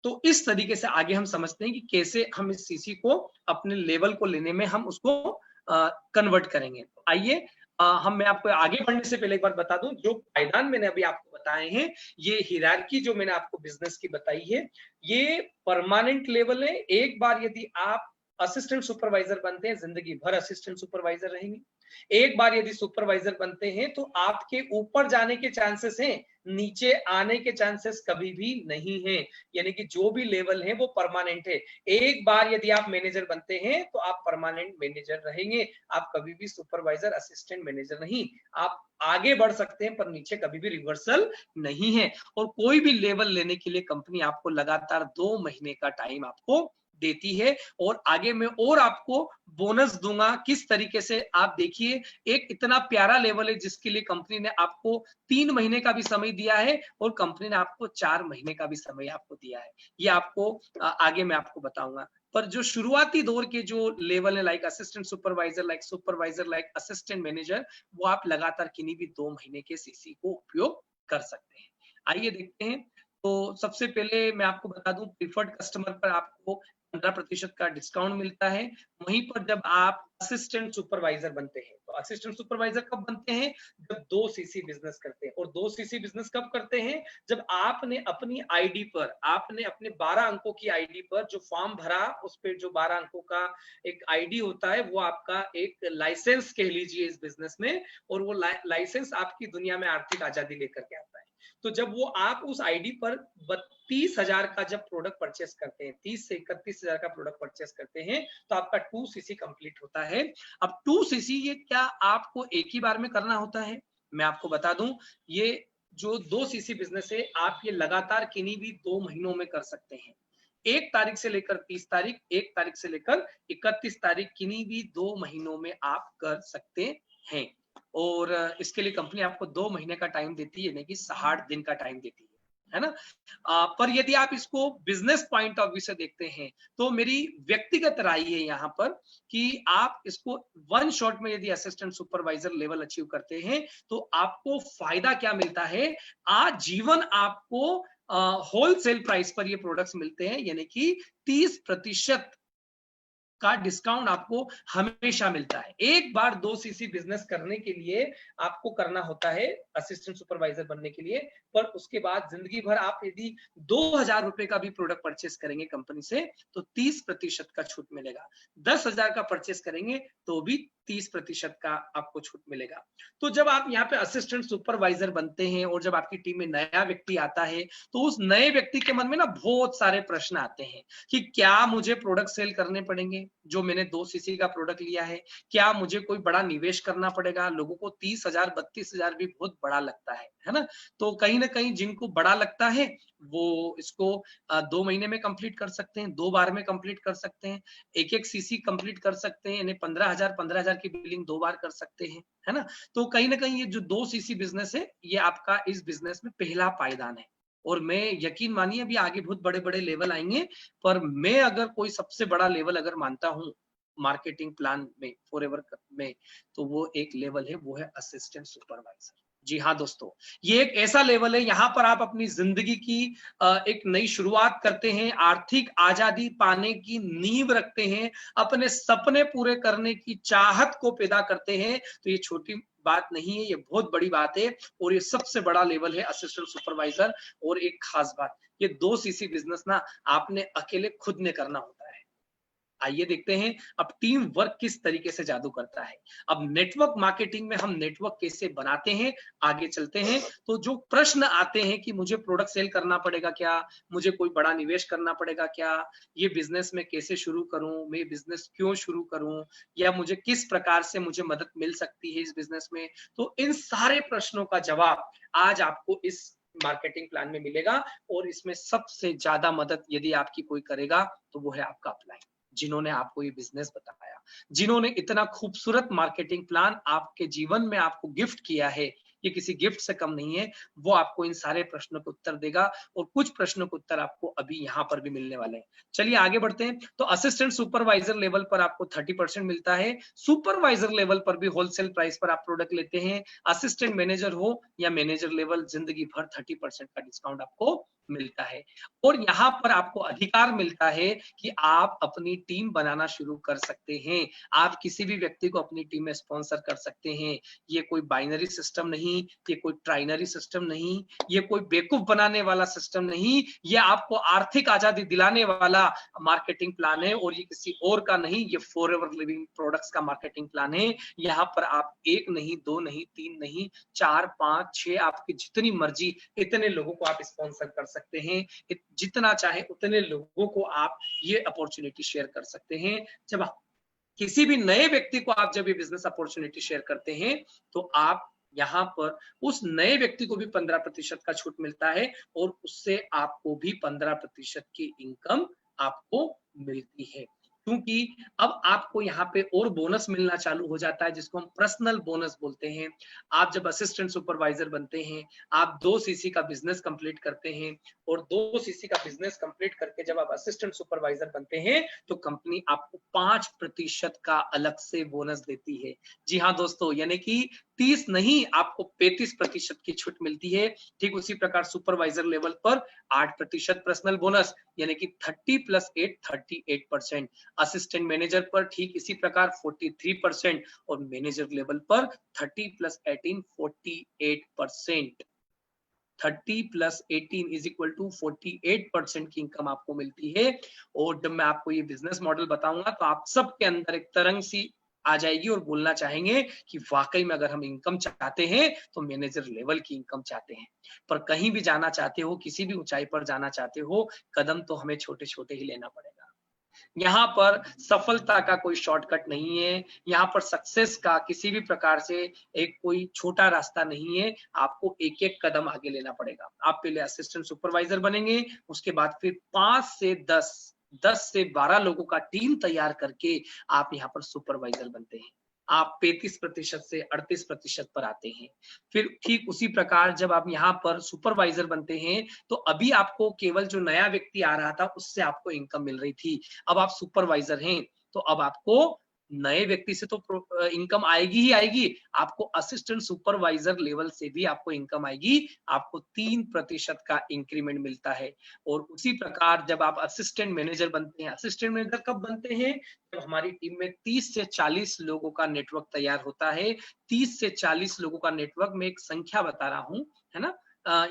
तो इस तरीके से आगे हम समझते हैं कि कैसे हम इस सीसी को अपने लेवल को लेने में हम उसको कन्वर्ट करेंगे। तो आइए मैं आपको आगे बढ़ने से पहले एक बार बता दूं, जो पायदान मैंने अभी आपको बताए हैं, ये हिरार्की जो मैंने आपको बिजनेस की बताई है, ये परमानेंट लेवल है। एक बार यदि आप असिस्टेंट सुपरवाइजर बनते हैं, जिंदगी भर असिस्टेंट सुपरवाइजर रहेंगे। एक बार यदि सुपरवाइजर बनते हैं तो आपके ऊपर जाने के चांसेस हैं, नीचे आने के चांसेस कभी भी नहीं है। यानी कि जो भी लेवल है वो परमानेंट है। एक बार यदि आप मैनेजर बनते हैं तो आप परमानेंट मैनेजर रहेंगे, आप कभी भी सुपरवाइजर असिस्टेंट मैनेजर नहीं। आप आगे बढ़ सकते हैं पर नीचे कभी भी रिवर्सल नहीं है। और कोई भी लेवल लेने के लिए कंपनी आपको लगातार 2 महीने का टाइम आपको देती है। और आगे मैं और आपको बोनस दूंगा किस तरीके से। आप देखिए एक इतना प्यारा लेवल है जिसके लिए कंपनी ने आपको 3 महीने का भी समय दिया है और कंपनी ने आपको 4 महीने का भी समय आपको दिया है। ये आपको आगे मैं आपको बताऊंगा। पर जो शुरुआती दौर के जो लेवल है, like assistant supervisor, like assistant manager, वो आप लगातार किन्हीं भी 2 महीने के सीसी को उपयोग कर सकते हैं। आइए देखते हैं। तो सबसे पहले मैं आपको बता दूं, प्रीफर्ड कस्टमर पर आपको 15% का डिस्काउंट मिलता है। वहीं पर जब आप असिस्टेंट सुपरवाइजर बनते हैं, तो असिस्टेंट सुपरवाइजर कब बनते हैं? जब 2 सीसी बिजनेस करते हैं। और 2 सीसी बिजनेस कब करते हैं? जब आपने अपनी आईडी पर, आपने अपने 12 अंकों की आईडी पर जो फॉर्म भरा, उस पर जो 12 अंकों का एक आईडी होता है, वो आपका एक लाइसेंस कह लीजिए इस बिजनेस में। और वो लाइसेंस आपकी दुनिया में आर्थिक आजादी लेकर के आता है। तो जब वो आप उस आईडी पर 32,000 का जब प्रोडक्ट परचेस करते हैं, 30 से 31,000 का प्रोडक्ट परचेस करते हैं, तो आपका 2 सीसी कंप्लीट होता है। अब 2 सीसी ये क्या आपको एक ही बार में करना होता है? मैं आपको बता दूं, ये जो 2 सीसी बिजनेस है, आप ये लगातार किन्हीं भी 2 महीनों में कर सकते हैं। 1 तारीख से लेकर 30 तारीख, 1 तारीख से लेकर 31 तारीख, किन्हीं भी 2 महीनों में आप कर सकते हैं। और इसके लिए कंपनी आपको 2 महीने का टाइम देती है, यानी कि 60 दिन का टाइम देती है ना। पर यदि आप इसको बिजनेस पॉइंट ऑफ व्यू से देखते हैं, तो मेरी व्यक्तिगत राय है यहाँ पर कि आप इसको 1 शॉट में यदि असिस्टेंट सुपरवाइजर लेवल अचीव करते हैं, तो आपको फायदा क्या मिलता है? आजीवन आपको होलसेल प्राइस पर ये प्रोडक्ट्स मिलते हैं, यानी कि 30% का डिस्काउंट आपको हमेशा मिलता है। एक बार 2 सीसी बिजनेस करने के लिए आपको करना होता है असिस्टेंट सुपरवाइजर बनने के लिए, पर उसके बाद जिंदगी भर आप यदि 2,000 रुपए का भी प्रोडक्ट परचेस करेंगे कंपनी से, तो 30% का छूट मिलेगा। 10,000 का परचेस करेंगे तो भी 30% का आपको छूट मिलेगा। तो जब आप यहाँ पे असिस्टेंट सुपरवाइजर बनते हैं और जब आपकी टीम में नया व्यक्ति आता है, तो उस नए व्यक्ति के मन में ना बहुत सारे प्रश्न आते हैं कि क्या मुझे प्रोडक्ट सेल करने पड़ेंगे जो मैंने 2 सीसी का प्रोडक्ट लिया है? क्या मुझे कोई बड़ा निवेश करना पड़ेगा? लोगों को 30,000 32,000 भी बहुत बड़ा लगता है ना। तो कहीं ना कहीं जिनको बड़ा लगता है वो इसको 2 महीने में कंप्लीट कर सकते हैं, 2 बार में कंप्लीट कर सकते हैं, 1-1 सीसी कंप्लीट कर सकते हैं, यानी 15,000 की बिलिंग 2 बार कर सकते हैं, है ना। तो कहीं ना कहीं ये जो 2 सीसी बिजनेस है, ये आपका इस बिजनेस में पहला पायदान है। और मैं यकीन मानिए अभी आगे बहुत बड़े बड़े लेवल आएंगे, पर मैं अगर कोई सबसे बड़ा लेवल अगर मानता हूं मार्केटिंग प्लान में फॉरएवर में, तो वो एक लेवल है, वो है असिस्टेंट सुपरवाइजर। जी हाँ दोस्तों, ये एक ऐसा लेवल है, यहाँ पर आप अपनी जिंदगी की एक नई शुरुआत करते हैं, आर्थिक आजादी पाने की नींव रखते हैं, अपने सपने पूरे करने की चाहत को पैदा करते हैं। तो ये छोटी बात नहीं है, ये बहुत बड़ी बात है और ये सबसे बड़ा लेवल है असिस्टेंट सुपरवाइजर। और एक खास बात, ये 2 सीसी बिजनेस ना आपने अकेले खुद ने करना होता है। आइए देखते हैं अब टीम वर्क किस तरीके से जादू करता है। अब नेटवर्क मार्केटिंग में हम नेटवर्क कैसे बनाते हैं, आगे चलते हैं। तो जो प्रश्न आते हैं कि मुझे प्रोडक्ट सेल करना पड़ेगा क्या, मुझे कोई बड़ा निवेश करना पड़ेगा क्या, ये बिजनेस में कैसे शुरू करूं, मैं बिजनेस क्यों शुरू करूं, या मुझे किस प्रकार से मुझे मदद मिल सकती है इस बिजनेस में, तो इन सारे प्रश्नों का जवाब आज आपको इस मार्केटिंग प्लान में मिलेगा। और इसमें सबसे ज्यादा मदद यदि आपकी कोई करेगा तो वो है आपका अपलाइन। जिन्होंने आपको ये बिजनेस बताया, जिन्होंने इतना खूबसूरत मार्केटिंग प्लान आपके जीवन में आपको गिफ्ट किया है, ये किसी गिफ्ट से कम नहीं है, वो आपको इन सारे प्रश्नों के उत्तर देगा और कुछ प्रश्नों के उत्तर आपको अभी यहाँ पर भी मिलने वाले हैं। चलिए आगे बढ़ते हैं। तो असिस्टेंट सुपरवाइजर लेवल पर आपको 30% मिलता है, सुपरवाइजर लेवल पर भी होलसेल प्राइस पर आप प्रोडक्ट लेते हैं, असिस्टेंट मैनेजर हो या मैनेजर लेवल, जिंदगी भर 30% का डिस्काउंट आपको मिलता है। और यहाँ पर आपको अधिकार मिलता है कि आप अपनी टीम बनाना शुरू कर सकते हैं, आप किसी भी व्यक्ति को अपनी टीम में स्पॉन्सर कर सकते हैं। ये कोई बाइनरी सिस्टम नहीं, ये कोई ट्राइनरी सिस्टम नहीं, ये कोई बेवकूफ बनाने वाला सिस्टम नहीं, ये आपको आर्थिक आजादी दिलाने वाला मार्केटिंग प्लान है और ये किसी और का नहीं, ये फॉरएवर लिविंग प्रोडक्ट्स का मार्केटिंग प्लान है। यहाँ पर आप 1 नहीं, 2 नहीं, 3 नहीं, 4, 5, 6 आपकी जितनी मर्जी इतने लोगों को आप स्पॉन्सर कर सकते हैं, जितना चाहे उतने लोगों को आप ये अपॉर्चुनिटी शेयर कर सकते हैं। जब किसी भी नए व्यक्ति को आप जब ये बिजनेस अपॉर्चुनिटी शेयर करते हैं तो आप यहाँ पर उस नए व्यक्ति को भी 15% का छूट मिलता है और उससे आपको भी 15% की इनकम आपको मिलती है, क्योंकि अब आपको यहाँ पे और बोनस मिलना चालू हो जाता है, जिसको हम पर्सनल बोनस बोलते हैं। आप जब असिस्टेंट सुपरवाइजर बनते हैं, आप 2 सीसी का बिजनेस कंप्लीट करते हैं और 2 सीसी का बिजनेस कंप्लीट करके जब आप असिस्टेंट सुपरवाइजर बनते हैं तो कंपनी आपको 5% का अलग से बोनस देती है। जी हाँ दोस्तों, यानी कि 30 नहीं, आपको 35% की छूट मिलती है। ठीक उसी प्रकार सुपरवाइजर लेवल पर 8% पर्सनल बोनस, यानी कि 30 + 8 38%। असिस्टेंट मैनेजर पर ठीक इसी प्रकार 43% और मैनेजर लेवल पर 30 + 18 48%। 30 + 18 = 48% की इनकम आपको मिलती है। और जब मैं आपको ये बिजनेस मॉडल बताऊंगा तो आप सबके अंदर एक तरंग सी आ जाएगी और बोलना चाहेंगे कि वाकई में अगर हम इनकम चाहते हैं तो मैनेजर लेवल की इनकम चाहते हैं। पर कहीं भी जाना चाहते हो, किसी भी ऊंचाई पर जाना चाहते हो, कदम तो हमें छोटे छोटे ही लेना पड़ेगा। यहाँ पर सफलता का कोई शॉर्टकट नहीं है, यहाँ पर सक्सेस का किसी भी प्रकार से एक कोई छोटा रास्ता नहीं है, आपको एक एक कदम आगे लेना पड़ेगा। आप पहले असिस्टेंट सुपरवाइजर बनेंगे, उसके बाद फिर 5 से 10 से 12 लोगों का टीम तैयार करके आप यहाँ पर सुपरवाइजर बनते हैं। आप 35% से 38% पर आते हैं। फिर ठीक उसी प्रकार जब आप यहाँ पर सुपरवाइजर बनते हैं तो अभी आपको केवल जो नया व्यक्ति आ रहा था उससे आपको इनकम मिल रही थी, अब आप सुपरवाइजर हैं तो अब आपको नए व्यक्ति से तो इनकम आएगी ही आएगी, आपको असिस्टेंट सुपरवाइजर लेवल से भी आपको इनकम आएगी, आपको 3% का इंक्रीमेंट मिलता है। और उसी प्रकार जब आप असिस्टेंट मैनेजर बनते हैं, असिस्टेंट मैनेजर कब बनते हैं? जब हमारी टीम में 30 से 40 लोगों का नेटवर्क तैयार होता है। 30 से 40 लोगों का नेटवर्क, मैं एक संख्या बता रहा हूँ, है ना,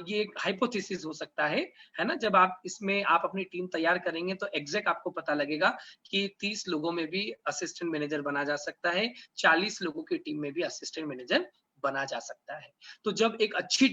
ये एक हाइपोथेसिस हो सकता है ना। जब आप इसमें आप अपनी टीम तैयार करेंगे तो एग्जैक्ट आपको पता लगेगा कि 30 लोगों में भी असिस्टेंट मैनेजर बना जा सकता है, 40 लोगों की टीम में भी असिस्टेंट मैनेजर बना जा सकता है। तो जब एक अच्छी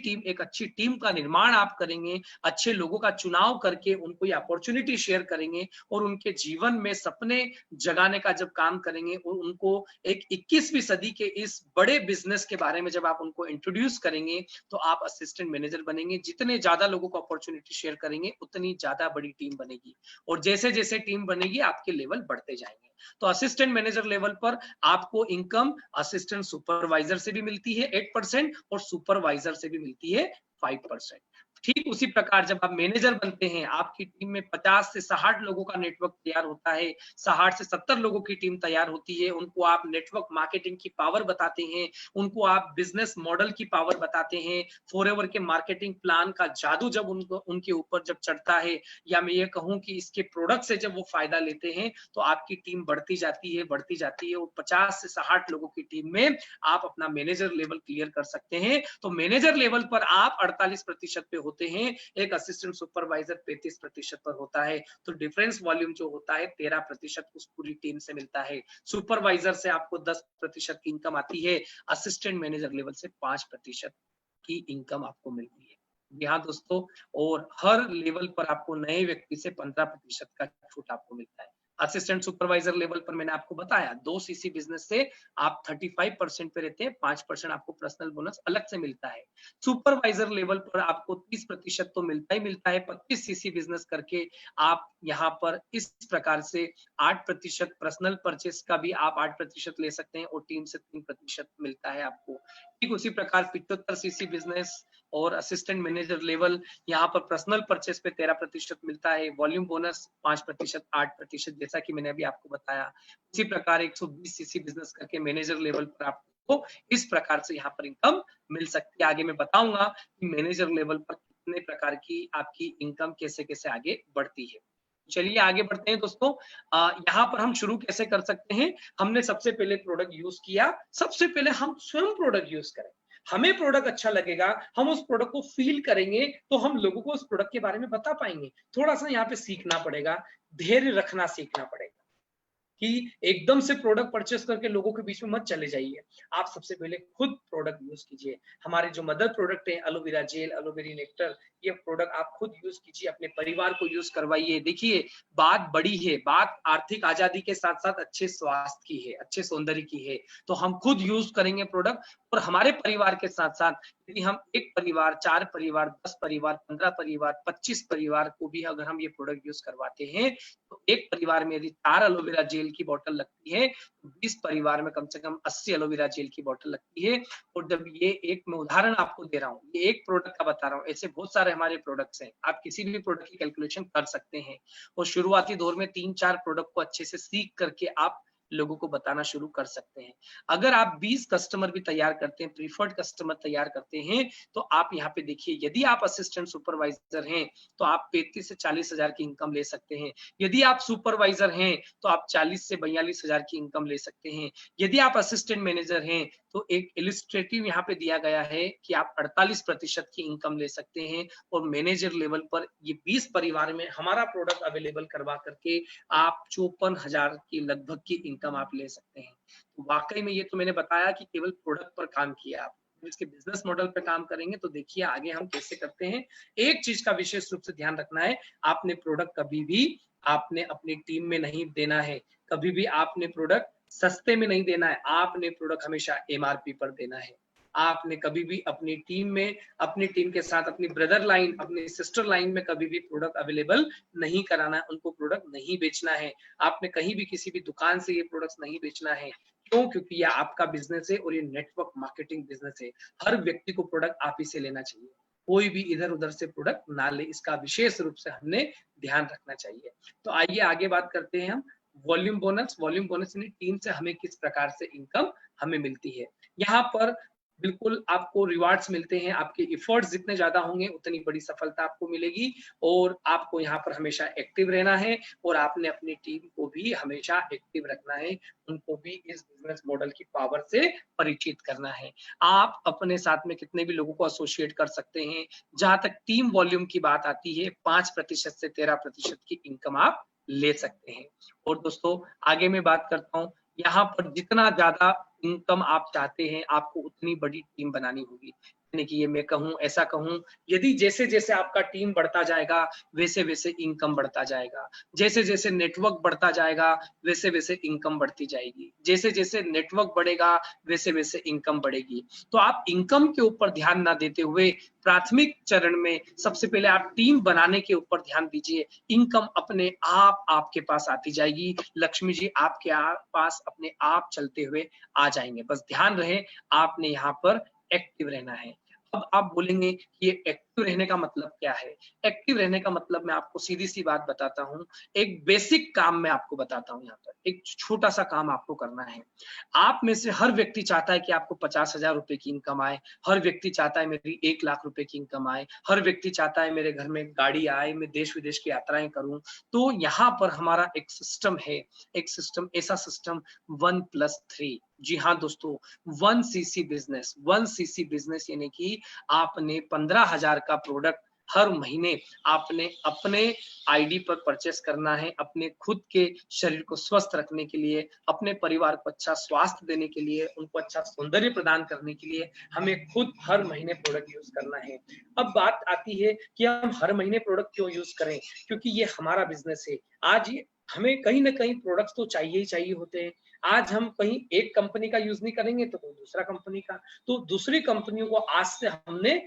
टीम का निर्माण आप करेंगे, अच्छे लोगों का चुनाव करके उनको ये अपॉर्चुनिटी शेयर करेंगे और उनके जीवन में सपने जगाने का जब काम करेंगे और उनको एक 21वीं सदी के इस बड़े बिजनेस के बारे में जब आप उनको इंट्रोड्यूस करेंगे तो आप असिस्टेंट मैनेजर बनेंगे। जितने ज्यादा लोगों को अपॉर्चुनिटी शेयर करेंगे उतनी ज्यादा बड़ी टीम बनेगी और जैसे जैसे टीम बनेगी आपके लेवल बढ़ते जाएंगे। तो असिस्टेंट मैनेजर लेवल पर आपको इनकम असिस्टेंट सुपरवाइजर से भी मिलती है 8% और सुपरवाइजर से भी मिलती है 5%। ठीक उसी प्रकार जब आप मैनेजर बनते हैं, आपकी टीम में 50 से 60 लोगों का नेटवर्क तैयार होता है, 60 से 70 लोगों की टीम तैयार होती है, उनको आप नेटवर्क मार्केटिंग की पावर बताते हैं, उनको आप बिजनेस मॉडल की पावर बताते हैं, फॉरएवर के मार्केटिंग प्लान का जादू जब उनके ऊपर जब चढ़ता है, या मैं ये कहूं कि इसके प्रोडक्ट से जब वो फायदा लेते हैं तो आपकी टीम बढ़ती जाती है और 50 से 60 लोगों की टीम में आप अपना मैनेजर लेवल क्लियर कर सकते हैं। तो मैनेजर लेवल पर आप 48% पे होते हैं, एक असिस्टेंट सुपरवाइजर 35% पर होता है। तो डिफरेंस वॉल्यूम जो होता है 13% उस पूरी टीम से मिलता है। सुपरवाइजर से आपको 10% की इनकम आती है, असिस्टेंट मैनेजर लेवल से 5% की इनकम आपको मिलती है। यहाँ दोस्तों, और हर लेवल पर आपको नए व्यक्ति से 15% का छूट आपको मिलता है। असिस्टेंट सुपरवाइजर लेवल पर मैंने आपको बताया 2 सीसी बिजनेस से आप 35% पे रहते हैं, 5% आपको पर्सनल बोनस अलग से मिलता है। सुपरवाइजर लेवल पर आपको 30% तो मिलता ही मिलता है। 25 सीसी बिजनेस करके आप यहाँ पर इस प्रकार से 8% पर्सनल परचेस का भी आप 8% ले सकते हैं और टीम से 3% मिलता है आपको। ठीक उसी प्रकार 75 सीसी बिजनेस और असिस्टेंट मैनेजर लेवल यहाँ पर पर्सनल परचेस पे 13% मिलता है, वॉल्यूम बोनस 5%, 8% जैसा कि मैंने अभी आपको बताया। उसी प्रकार 120 सीसी बिजनेस करके मैनेजर लेवल पर आपको इस प्रकार से यहाँ पर इनकम मिल सकती है। आगे मैं बताऊंगा कि मैनेजर लेवल पर कितने प्रकार की आपकी इनकम कैसे कैसे आगे बढ़ती है। चलिए आगे बढ़ते हैं दोस्तों। यहाँ पर हम शुरू कैसे कर सकते हैं। हमने सबसे पहले प्रोडक्ट यूज किया, सबसे पहले हम स्वयं प्रोडक्ट यूज करें। हमें प्रोडक्ट अच्छा लगेगा, हम उस प्रोडक्ट को फील करेंगे तो हम लोगों को उस प्रोडक्ट के बारे में बता पाएंगे। थोड़ा सा यहाँ पे सीखना पड़ेगा, धैर्य रखना सीखना पड़ेगा कि एकदम से प्रोडक्ट परचेस करके लोगों के बीच में मत चले जाइए। आप सबसे पहले खुद प्रोडक्ट यूज कीजिए। हमारे जो मदर प्रोडक्ट है एलोवेरा जेल, एलोवेरा नेक्टर, ये प्रोडक्ट आप खुद यूज कीजिए, अपने परिवार को यूज करवाइए। देखिए बात बड़ी है, बात आर्थिक आजादी के साथ साथ अच्छे स्वास्थ्य की है, अच्छे सौंदर्य की है। तो हम खुद यूज करेंगे प्रोडक्ट और हमारे परिवार के साथ साथ यदि हम एक परिवार, 4 परिवार, 10 परिवार, 15 परिवार, 25 परिवार को भी अगर हम ये प्रोडक्ट यूज करवाते हैं तो एक परिवार में यदि 4 एलोवेरा जेल की बोतल लगती है तो 20 परिवार में कम से कम 80 एलोवेरा जेल की बोतल लगती है। और जब ये एक मैं उदाहरण आपको दे रहा हूँ, ये एक प्रोडक्ट का बता रहा हूँ, ऐसे बहुत सारे हमारे प्रोडक्ट्स हैं। आप किसी भी प्रोडक्ट की कैलकुलेशन कर सकते हैं और शुरुआती दौर में 3-4 प्रोडक्ट को अच्छे से सीख करके आप लोगों को बताना शुरू कर सकते हैं। अगर आप 20 कस्टमर भी तैयार करते हैं, प्रीफर्ड कस्टमर तैयार करते हैं, तो आप यहाँ पे देखिए यदि आप असिस्टेंट सुपरवाइजर हैं तो आप 35 से 40 हजार की इनकम ले सकते हैं। यदि आप सुपरवाइजर हैं तो आप 40 से 42 हजार की इनकम ले सकते हैं। यदि आप असिस्टेंट मैनेजर हैं तो एक इलिस्ट्रेटिव यहाँ पे दिया गया है कि आप 48% की इनकम ले सकते हैं। और मैनेजर लेवल पर ये 20 परिवार में हमारा प्रोडक्ट अवेलेबल करवा करके आप 54,000 की लगभग की इनकम आप ले सकते हैं। तो वाकई में ये तो मैंने बताया कि केवल प्रोडक्ट पर काम किया आप, इसके बिजनेस मॉडल पर काम करेंगे तो देखिए आगे हम कैसे करते हैं। एक चीज का विशेष रूप से ध्यान रखना है, आपने प्रोडक्ट कभी भी आपने अपनी टीम में नहीं देना है, कभी भी आपने प्रोडक्ट सस्ते में नहीं देना है, आपने प्रोडक्ट हमेशा एमआरपी पर देना है। आपने कभी भी अपनी टीम में, अपनी टीम के साथ अपनी ब्रदर लाइन, अपनी सिस्टर लाइन में कभी भी प्रोडक्ट अवेलेबल नहीं कराना है, उनको प्रोडक्ट नहीं बेचना है। आपने कहीं भी किसी भी दुकान से ये प्रोडक्ट्स नहीं बेचना है। क्यों? क्योंकि ये आपका बिजनेस है और ये नेटवर्क मार्केटिंग बिजनेस है। हर व्यक्ति को प्रोडक्ट आप ही से लेना चाहिए, कोई भी इधर उधर से प्रोडक्ट ना ले, इसका विशेष रूप से हमने ध्यान रखना चाहिए। तो आइए आगे बात करते हैं हम वॉल्यूम बोनस। वॉल्यूम बोनस यानी टीम से हमें किस प्रकार से इनकम हमें मिलती है। यहाँ पर बिल्कुल आपको रिवार्ड्स मिलते हैं, आपके एफर्ट्स जितने ज्यादा होंगे उतनी बड़ी सफलता आपको मिलेगी। और आपको यहाँ पर हमेशा एक्टिव रहना है और आपने अपनी टीम को भी हमेशा एक्टिव रखना है, उनको भी इस बिजनेस मॉडल की पावर से परिचित करना है। आप अपने साथ में कितने भी लोगों को एसोसिएट कर सकते हैं। जहां तक टीम वॉल्यूम की बात आती है 5% से 13% की इनकम आप ले सकते हैं। और दोस्तों आगे मैं बात करता हूँ, यहाँ पर जितना ज्यादा इनकम आप चाहते हैं आपको उतनी बड़ी टीम बनानी होगी। यानी कि ये मैं कहूँ, ऐसा कहूँ, यदि जैसे जैसे आपका टीम बढ़ता जाएगा वैसे वैसे इनकम बढ़ता जाएगा, जैसे जैसे नेटवर्क बढ़ता जाएगा वैसे वैसे इनकम बढ़ती जाएगी, जैसे जैसे नेटवर्क बढ़ेगा वैसे वैसे इनकम बढ़ेगी। तो आप इनकम के ऊपर ध्यान ना देते हुए प्राथमिक चरण में सबसे पहले आप टीम बनाने के ऊपर ध्यान दीजिए। इनकम अपने आप आपके पास आती जाएगी, लक्ष्मी जी आपके पास अपने आप चलते हुए आ जाएंगे। बस ध्यान रहे आपने यहाँ पर एक्टिव रहना है। अब आप बोलेंगे कि ये एक्टिव रहने का मतलब क्या है। एक्टिव रहने का मतलब मैं आपको सीधी सी बात बताता हूँ, एक बेसिक काम मैं आपको बताता हूँ। यहाँ पर एक छोटा सा काम आपको करना है। आप में से हर व्यक्ति चाहता है कि आपको 50,000 रुपए की इनकम आए, हर व्यक्ति चाहता है मेरी 1 लाख रुपए की इनकम आए, हर व्यक्ति चाहता है मेरे घर में गाड़ी आए, मैं देश विदेश की यात्राएं करूं। तो यहाँ पर हमारा एक सिस्टम है, एक सिस्टम, ऐसा सिस्टम 1+3। जी हाँ दोस्तों, 1 सीसी बिजनेस। 1 सीसी बिजनेस यानी कि आपने 15,000 का प्रोडक्ट हर महीने आपने अपने आईडी पर परचेस करना है, अपने खुद के शरीर को स्वस्थ रखने के लिए, अपने परिवार को अच्छा स्वास्थ्य देने के लिए, उनको अच्छा सौंदर्य प्रदान करने के लिए हमें खुद हर महीने प्रोडक्ट यूज करना है। अब बात आती है कि हम हर महीने प्रोडक्ट क्यों यूज करें, क्योंकि ये हमारा बिजनेस है। आज ये हमें कहीं ना कहीं प्रोडक्ट्स तो चाहिए ही चाहिए होते हैं। आज हम कहीं एक कंपनी का यूज नहीं करेंगे तो कोई दूसरा कंपनी का, तो दूसरी कंपनियों को आज से हमने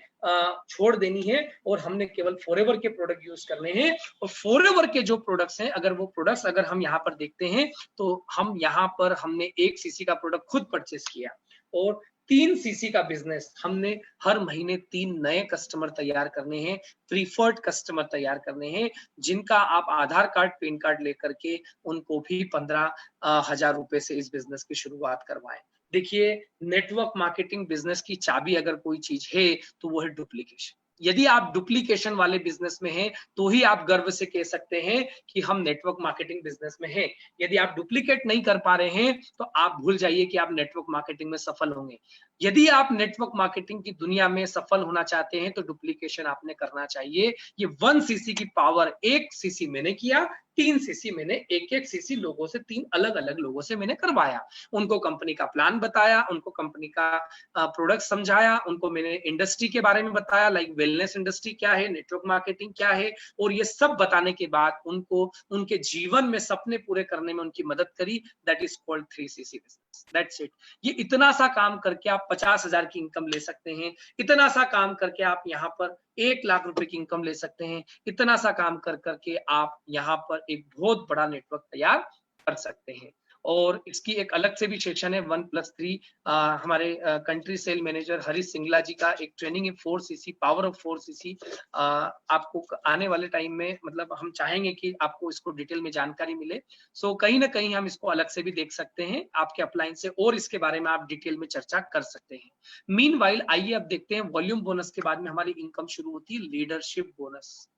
छोड़ देनी है और हमने केवल फॉरएवर के प्रोडक्ट यूज करने हैं। और फॉरएवर के जो प्रोडक्ट्स हैं, अगर वो प्रोडक्ट्स अगर हम यहाँ पर देखते हैं तो हम यहाँ पर हमने 1 सीसी का प्रोडक्ट खुद परचेस किया और 3 सीसी का बिजनेस हमने हर महीने 3 नए कस्टमर तैयार करने हैं, प्रीफर्ड कस्टमर तैयार करने हैं, जिनका आप आधार कार्ड पैन कार्ड लेकर के उनको भी 15,000 रुपए से इस बिजनेस की शुरुआत करवाएं। देखिए, नेटवर्क मार्केटिंग बिजनेस की चाबी अगर कोई चीज है तो वो है डुप्लीकेशन। यदि आप डुप्लीकेशन वाले बिजनेस में हैं तो ही आप गर्व से कह सकते हैं कि हम नेटवर्क मार्केटिंग बिजनेस में हैं। यदि आप डुप्लीकेट नहीं कर पा रहे हैं तो आप भूल जाइए कि आप नेटवर्क मार्केटिंग में सफल होंगे। यदि आप नेटवर्क मार्केटिंग की दुनिया में सफल होना चाहते हैं तो डुप्लीकेशन आपने करना चाहिए। ये 1 सीसी की पावर 1 सीसी मैंने किया, 3 सीसी मैंने 1-1 सीसी लोगों से 3 अलग-अलग लोगों से मैंने करवाया। उनको कंपनी का प्लान बताया, उनको कंपनी का प्रोडक्ट समझाया, उनको मैंने इंडस्ट्री के बारे में बताया, लाइक वेलनेस इंडस्ट्री क्या है, नेटवर्क मार्केटिंग क्या है, और ये सब बताने के बाद उनको उनके जीवन में सपने पूरे करने में उनकी मदद करी। That is called 3 CC business. That's it. ये इतना सा काम करके आप 50,000 की इनकम ले सकते हैं। इतना सा काम करके आप यहाँ पर 1 लाख रुपए की इनकम ले सकते हैं। इतना सा काम कर करके आप यहाँ पर एक बहुत बड़ा नेटवर्क तैयार कर सकते हैं। और इसकी एक अलग से भी सेक्शन है 1+3। हमारे country sale manager Harish Singla ji का एक ट्रेनिंग है 4 सीसी, पावर ऑफ 4 सीसी। आपको आने वाले टाइम में मतलब हम चाहेंगे कि आपको इसको डिटेल में जानकारी मिले। सो कहीं ना कहीं हम इसको अलग से भी देख सकते हैं आपके अपलाइन से, और इसके बारे में आप डिटेल में चर्चा कर सकते हैं। मीनवाइल आइए अब देखते हैं वॉल्यूम बोनस के बाद में हमारी इनकम शुरू होती है लीडरशिप बोनस।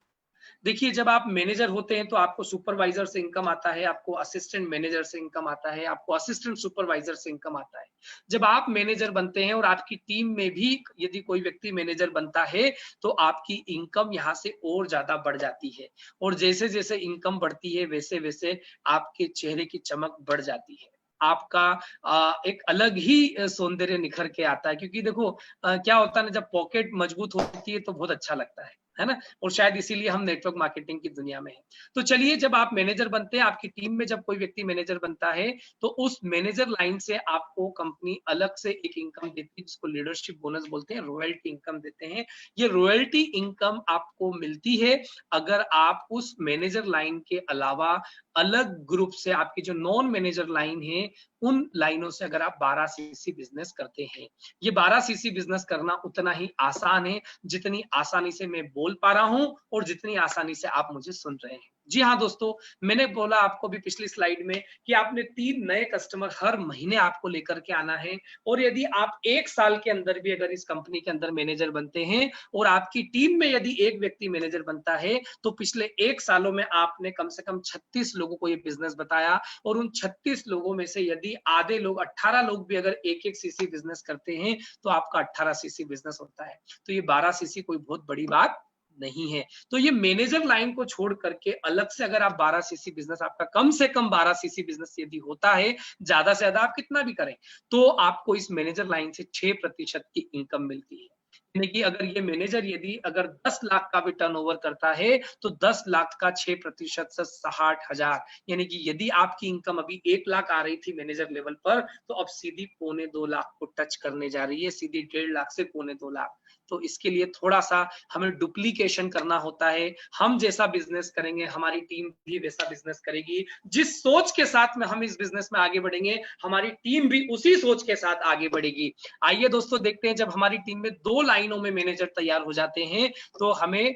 देखिए, जब आप मैनेजर होते हैं तो आपको सुपरवाइजर से इनकम आता है, आपको असिस्टेंट मैनेजर से इनकम आता है, आपको असिस्टेंट सुपरवाइजर से इनकम आता है। जब आप मैनेजर बनते हैं और आपकी टीम में भी यदि कोई व्यक्ति मैनेजर बनता है तो आपकी इनकम यहाँ से और ज्यादा बढ़ जाती है, और जैसे जैसे इनकम बढ़ती है वैसे वैसे आपके चेहरे की चमक बढ़ जाती है। आपका एक अलग ही सौंदर्य निखर के आता है, क्योंकि देखो क्या होता है ना, जब पॉकेट मजबूत होती है तो बहुत अच्छा लगता है ना, और शायद इसीलिए हम नेटवर्क मार्केटिंग की दुनिया में हैं। तो चलिए, जब आप मैनेजर बनते हैं, आपकी टीम में जब कोई व्यक्ति मैनेजर बनता है तो उस मैनेजर लाइन से आपको कंपनी अलग से एक इनकम देती है जिसको लीडरशिप बोनस बोलते हैं, रॉयल्टी इनकम देते हैं। ये रॉयल्टी इनकम आपको मिलती है अगर आप उस मैनेजर लाइन के अलावा अलग ग्रुप से, आपकी जो नॉन मैनेजर लाइन है उन लाइनों से अगर आप 12 सीसी बिजनेस करते हैं। ये 12 सीसी बिजनेस करना उतना ही आसान है जितनी आसानी से मैं बोल पा रहा हूं और जितनी आसानी से आप मुझे सुन रहे हैं। जी हाँ दोस्तों, मैंने बोला आपको भी पिछली स्लाइड में कि आपने 3 नए कस्टमर हर महीने आपको लेकर के आना है, और यदि आप 1 साल के अंदर भी अगर इस कंपनी के अंदर मैनेजर बनते हैं और आपकी टीम में यदि एक व्यक्ति मैनेजर बनता है तो पिछले 1 सालों में आपने कम से कम 36 लोगों को ये बिजनेस बताया, और उन 36 लोगों में से यदि आधे लोग 18 लोग भी अगर 1-1 सीसी बिजनेस करते हैं तो आपका 18 सीसी बिजनेस होता है। तो ये 12 सीसी कोई बहुत बड़ी बात नहीं है। तो ये मैनेजर लाइन को छोड़ करके अलग से अगर आप 12 सीसी बिजनेस, आपका कम से कम 12 सीसी बिजनेस यदि होता है, ज्यादा से ज्यादा आप कितना भी करें, तो आपको इस मैनेजर लाइन से 6% की इनकम मिलती है। यानी कि अगर ये मैनेजर यदि अगर 10 लाख का भी टर्नओवर करता है तो 10 लाख का 6% से 60,000, यानी कि यदि आपकी इनकम अभी 1 लाख आ रही थी मैनेजर लेवल पर, तो अब सीधी 1.25 लाख को टच करने जा रही है, सीधी 1.5 लाख से 1.25 लाख। तो इसके लिए थोड़ा सा हमें डुप्लीकेशन करना होता है। हम जैसा बिजनेस करेंगे हमारी टीम भी वैसा बिजनेस करेगी। जिस सोच के साथ में हम इस बिजनेस में आगे बढ़ेंगे हमारी टीम भी उसी सोच के साथ आगे बढ़ेगी। आइए दोस्तों देखते हैं, जब हमारी टीम में 2 लाइनों में मैनेजर तैयार हो जाते हैं तो हमें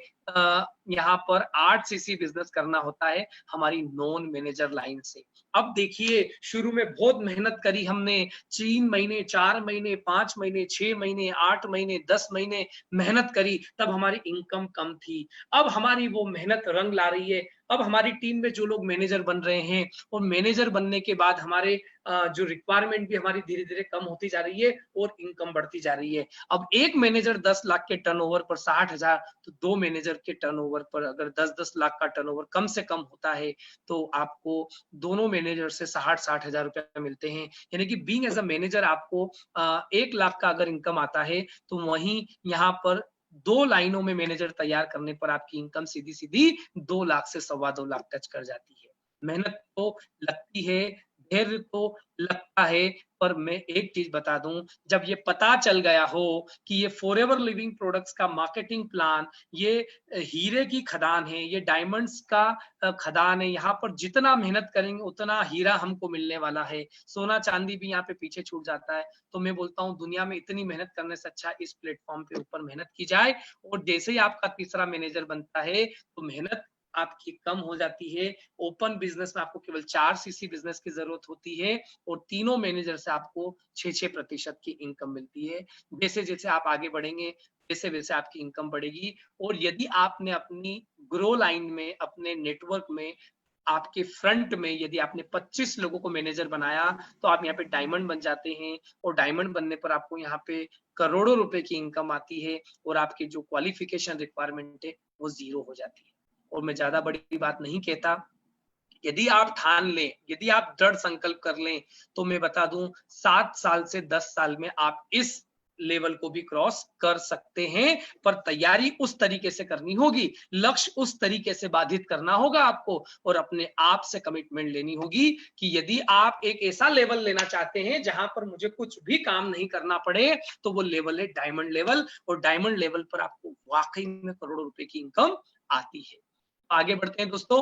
यहाँ पर 8 सीसी बिजनेस करना होता है हमारी नॉन मैनेजर लाइन से। अब देखिए, शुरू में बहुत मेहनत करी हमने, 3 महीने, 4 महीने, 5 महीने, 6 महीने, 8 महीने, 10 महीने मेहनत करी, तब हमारी इनकम कम थी। अब हमारी वो मेहनत रंग ला रही है। अब हमारी टीम में जो लोग मैनेजर बन रहे हैं, और मैनेजर बनने के बाद हमारे जो रिक्वायरमेंट भी हमारी धीरे धीरे कम होती जा रही है और इनकम बढ़ती जा रही है। अब एक मैनेजर 10 लाख के टर्नओवर पर 60,000, तो 2 मैनेजर के टर्नओवर पर अगर 10-10 लाख का टर्नओवर कम से कम होता है तो आपको दोनों मैनेजर से 60,000 रुपया मिलते हैं। यानी कि बीइंग एज अ मैनेजर आपको 1 लाख का अगर इनकम आता है तो वहीं यहाँ पर 2 लाइनों में मैनेजर तैयार करने पर आपकी इनकम सीधी सीधी 2 लाख से 2.25 लाख टच कर जाती है। मेहनत तो लगती है, धैर्य तो लगता है, पर मैं एक चीज बता दूं, जब ये पता चल गया हो कि ये फॉरएवर लिविंग प्रोडक्ट्स का मार्केटिंग प्लान ये हीरे की खदान है, ये डायमंड्स का खदान है, यहाँ पर जितना मेहनत करेंगे उतना हीरा हमको मिलने वाला है, सोना चांदी भी यहाँ पे पीछे छूट जाता है। तो मैं बोलता हूँ दुनिया में इतनी मेहनत करने से अच्छा इस प्लेटफॉर्म पे ऊपर मेहनत की जाए, और जैसे ही आपका तीसरा मैनेजर बनता है तो मेहनत आपकी कम हो जाती है। ओपन बिजनेस में आपको केवल 4 सीसी बिजनेस की जरूरत होती है, और तीनों मैनेजर से आपको 6% की इनकम मिलती है। जैसे जैसे आप आगे बढ़ेंगे वैसे वैसे आपकी इनकम बढ़ेगी। और यदि आपने अपनी ग्रो लाइन में, अपने नेटवर्क में, आपके फ्रंट में यदि आपने 25 लोगों को मैनेजर बनाया तो आप यहाँ पे डायमंड बन जाते हैं, और डायमंड बनने पर आपको यहाँ पे करोड़ों रुपए की इनकम आती है, और आपकी जो क्वालिफिकेशन रिक्वायरमेंट है वो 0 हो जाती है। और मैं ज्यादा बड़ी बात नहीं कहता, यदि आप ठान लें, यदि आप दृढ़ संकल्प कर लें, तो मैं बता दूं 7 साल से 10 साल में आप इस लेवल को भी क्रॉस कर सकते हैं। पर तैयारी उस तरीके से करनी होगी, लक्ष्य उस तरीके से बाधित करना होगा आपको, और अपने आप से कमिटमेंट लेनी होगी कि यदि आप एक ऐसा लेवल लेना चाहते हैं जहां पर मुझे कुछ भी काम नहीं करना पड़े, तो वो लेवल है डायमंड लेवल, और डायमंड लेवल पर आपको वाकई में करोड़ों रुपए की इनकम आती है। आगे बढ़ते हैं दोस्तों,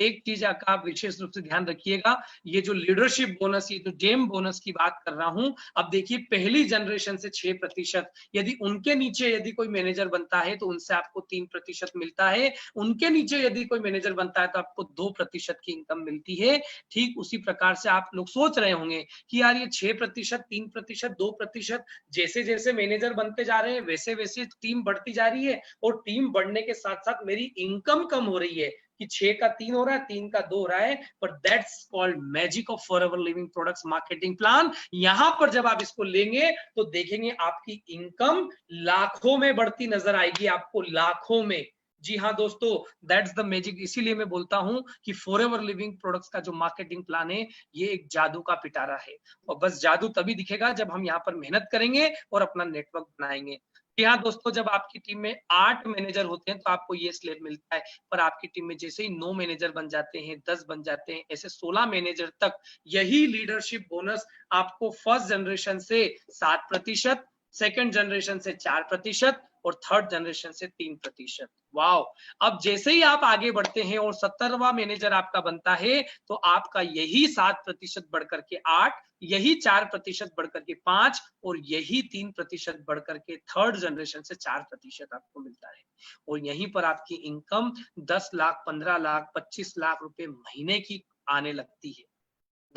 एक चीज का विशेष रूप से ध्यान रखिएगा, ये जो लीडरशिप बोनस, ये जो जेम बोनस की बात कर रहा हूं, अब देखिए पहली जनरेशन से 6%, यदि उनके नीचे यदि कोई मैनेजर बनता है तो उनसे आपको 3% मिलता है, उनके नीचे यदि कोई मैनेजर बनता है तो आपको 2% की इनकम मिलती है। ठीक उसी प्रकार से आप लोग सोच रहे होंगे कि यार ये 6%, 3%, 2%, जैसे जैसे मैनेजर बनते जा रहे हैं वैसे वैसे टीम बढ़ती जा रही है, और टीम बढ़ने के साथ साथ मेरी इनकम कम हो रही है कि 6 का 3 हो रहा है, 3 का 2 हो रहा है। पर that's called magic of forever living products marketing plan. यहां पर जब आप इसको लेंगे तो देखेंगे आपकी इनकम लाखों में बढ़ती नजर आएगी, आपको लाखों में। जी हाँ दोस्तों, दैट्स द मैजिक। इसीलिए मैं बोलता हूं कि फॉरएवर लिविंग प्रोडक्ट्स का जो मार्केटिंग प्लान है ये एक जादू का पिटारा है, और बस जादू तभी दिखेगा जब हम यहाँ पर मेहनत करेंगे और अपना नेटवर्क बनाएंगे। जी हाँ दोस्तों, जब आपकी टीम में 8 मैनेजर होते हैं तो आपको ये स्लैब मिलता है, पर आपकी टीम में जैसे ही 9 मैनेजर बन जाते हैं, 10 बन जाते हैं, ऐसे 16 मैनेजर तक यही लीडरशिप बोनस आपको फर्स्ट जनरेशन से 7%, सेकंड जनरेशन से 4% और थर्ड जनरेशन से 3%। वाओ! अब जैसे ही आप आगे बढ़ते हैं और 70वां मैनेजर आपका बनता है तो आपका यही 7% बढ़कर के 8, यही 4% बढ़कर के 5 और यही 3% बढ़कर के थर्ड जनरेशन से 4% आपको मिलता है। और यहीं पर आपकी इनकम 10 लाख, 15 लाख, 25 लाख रुपए महीने की आने लगती है।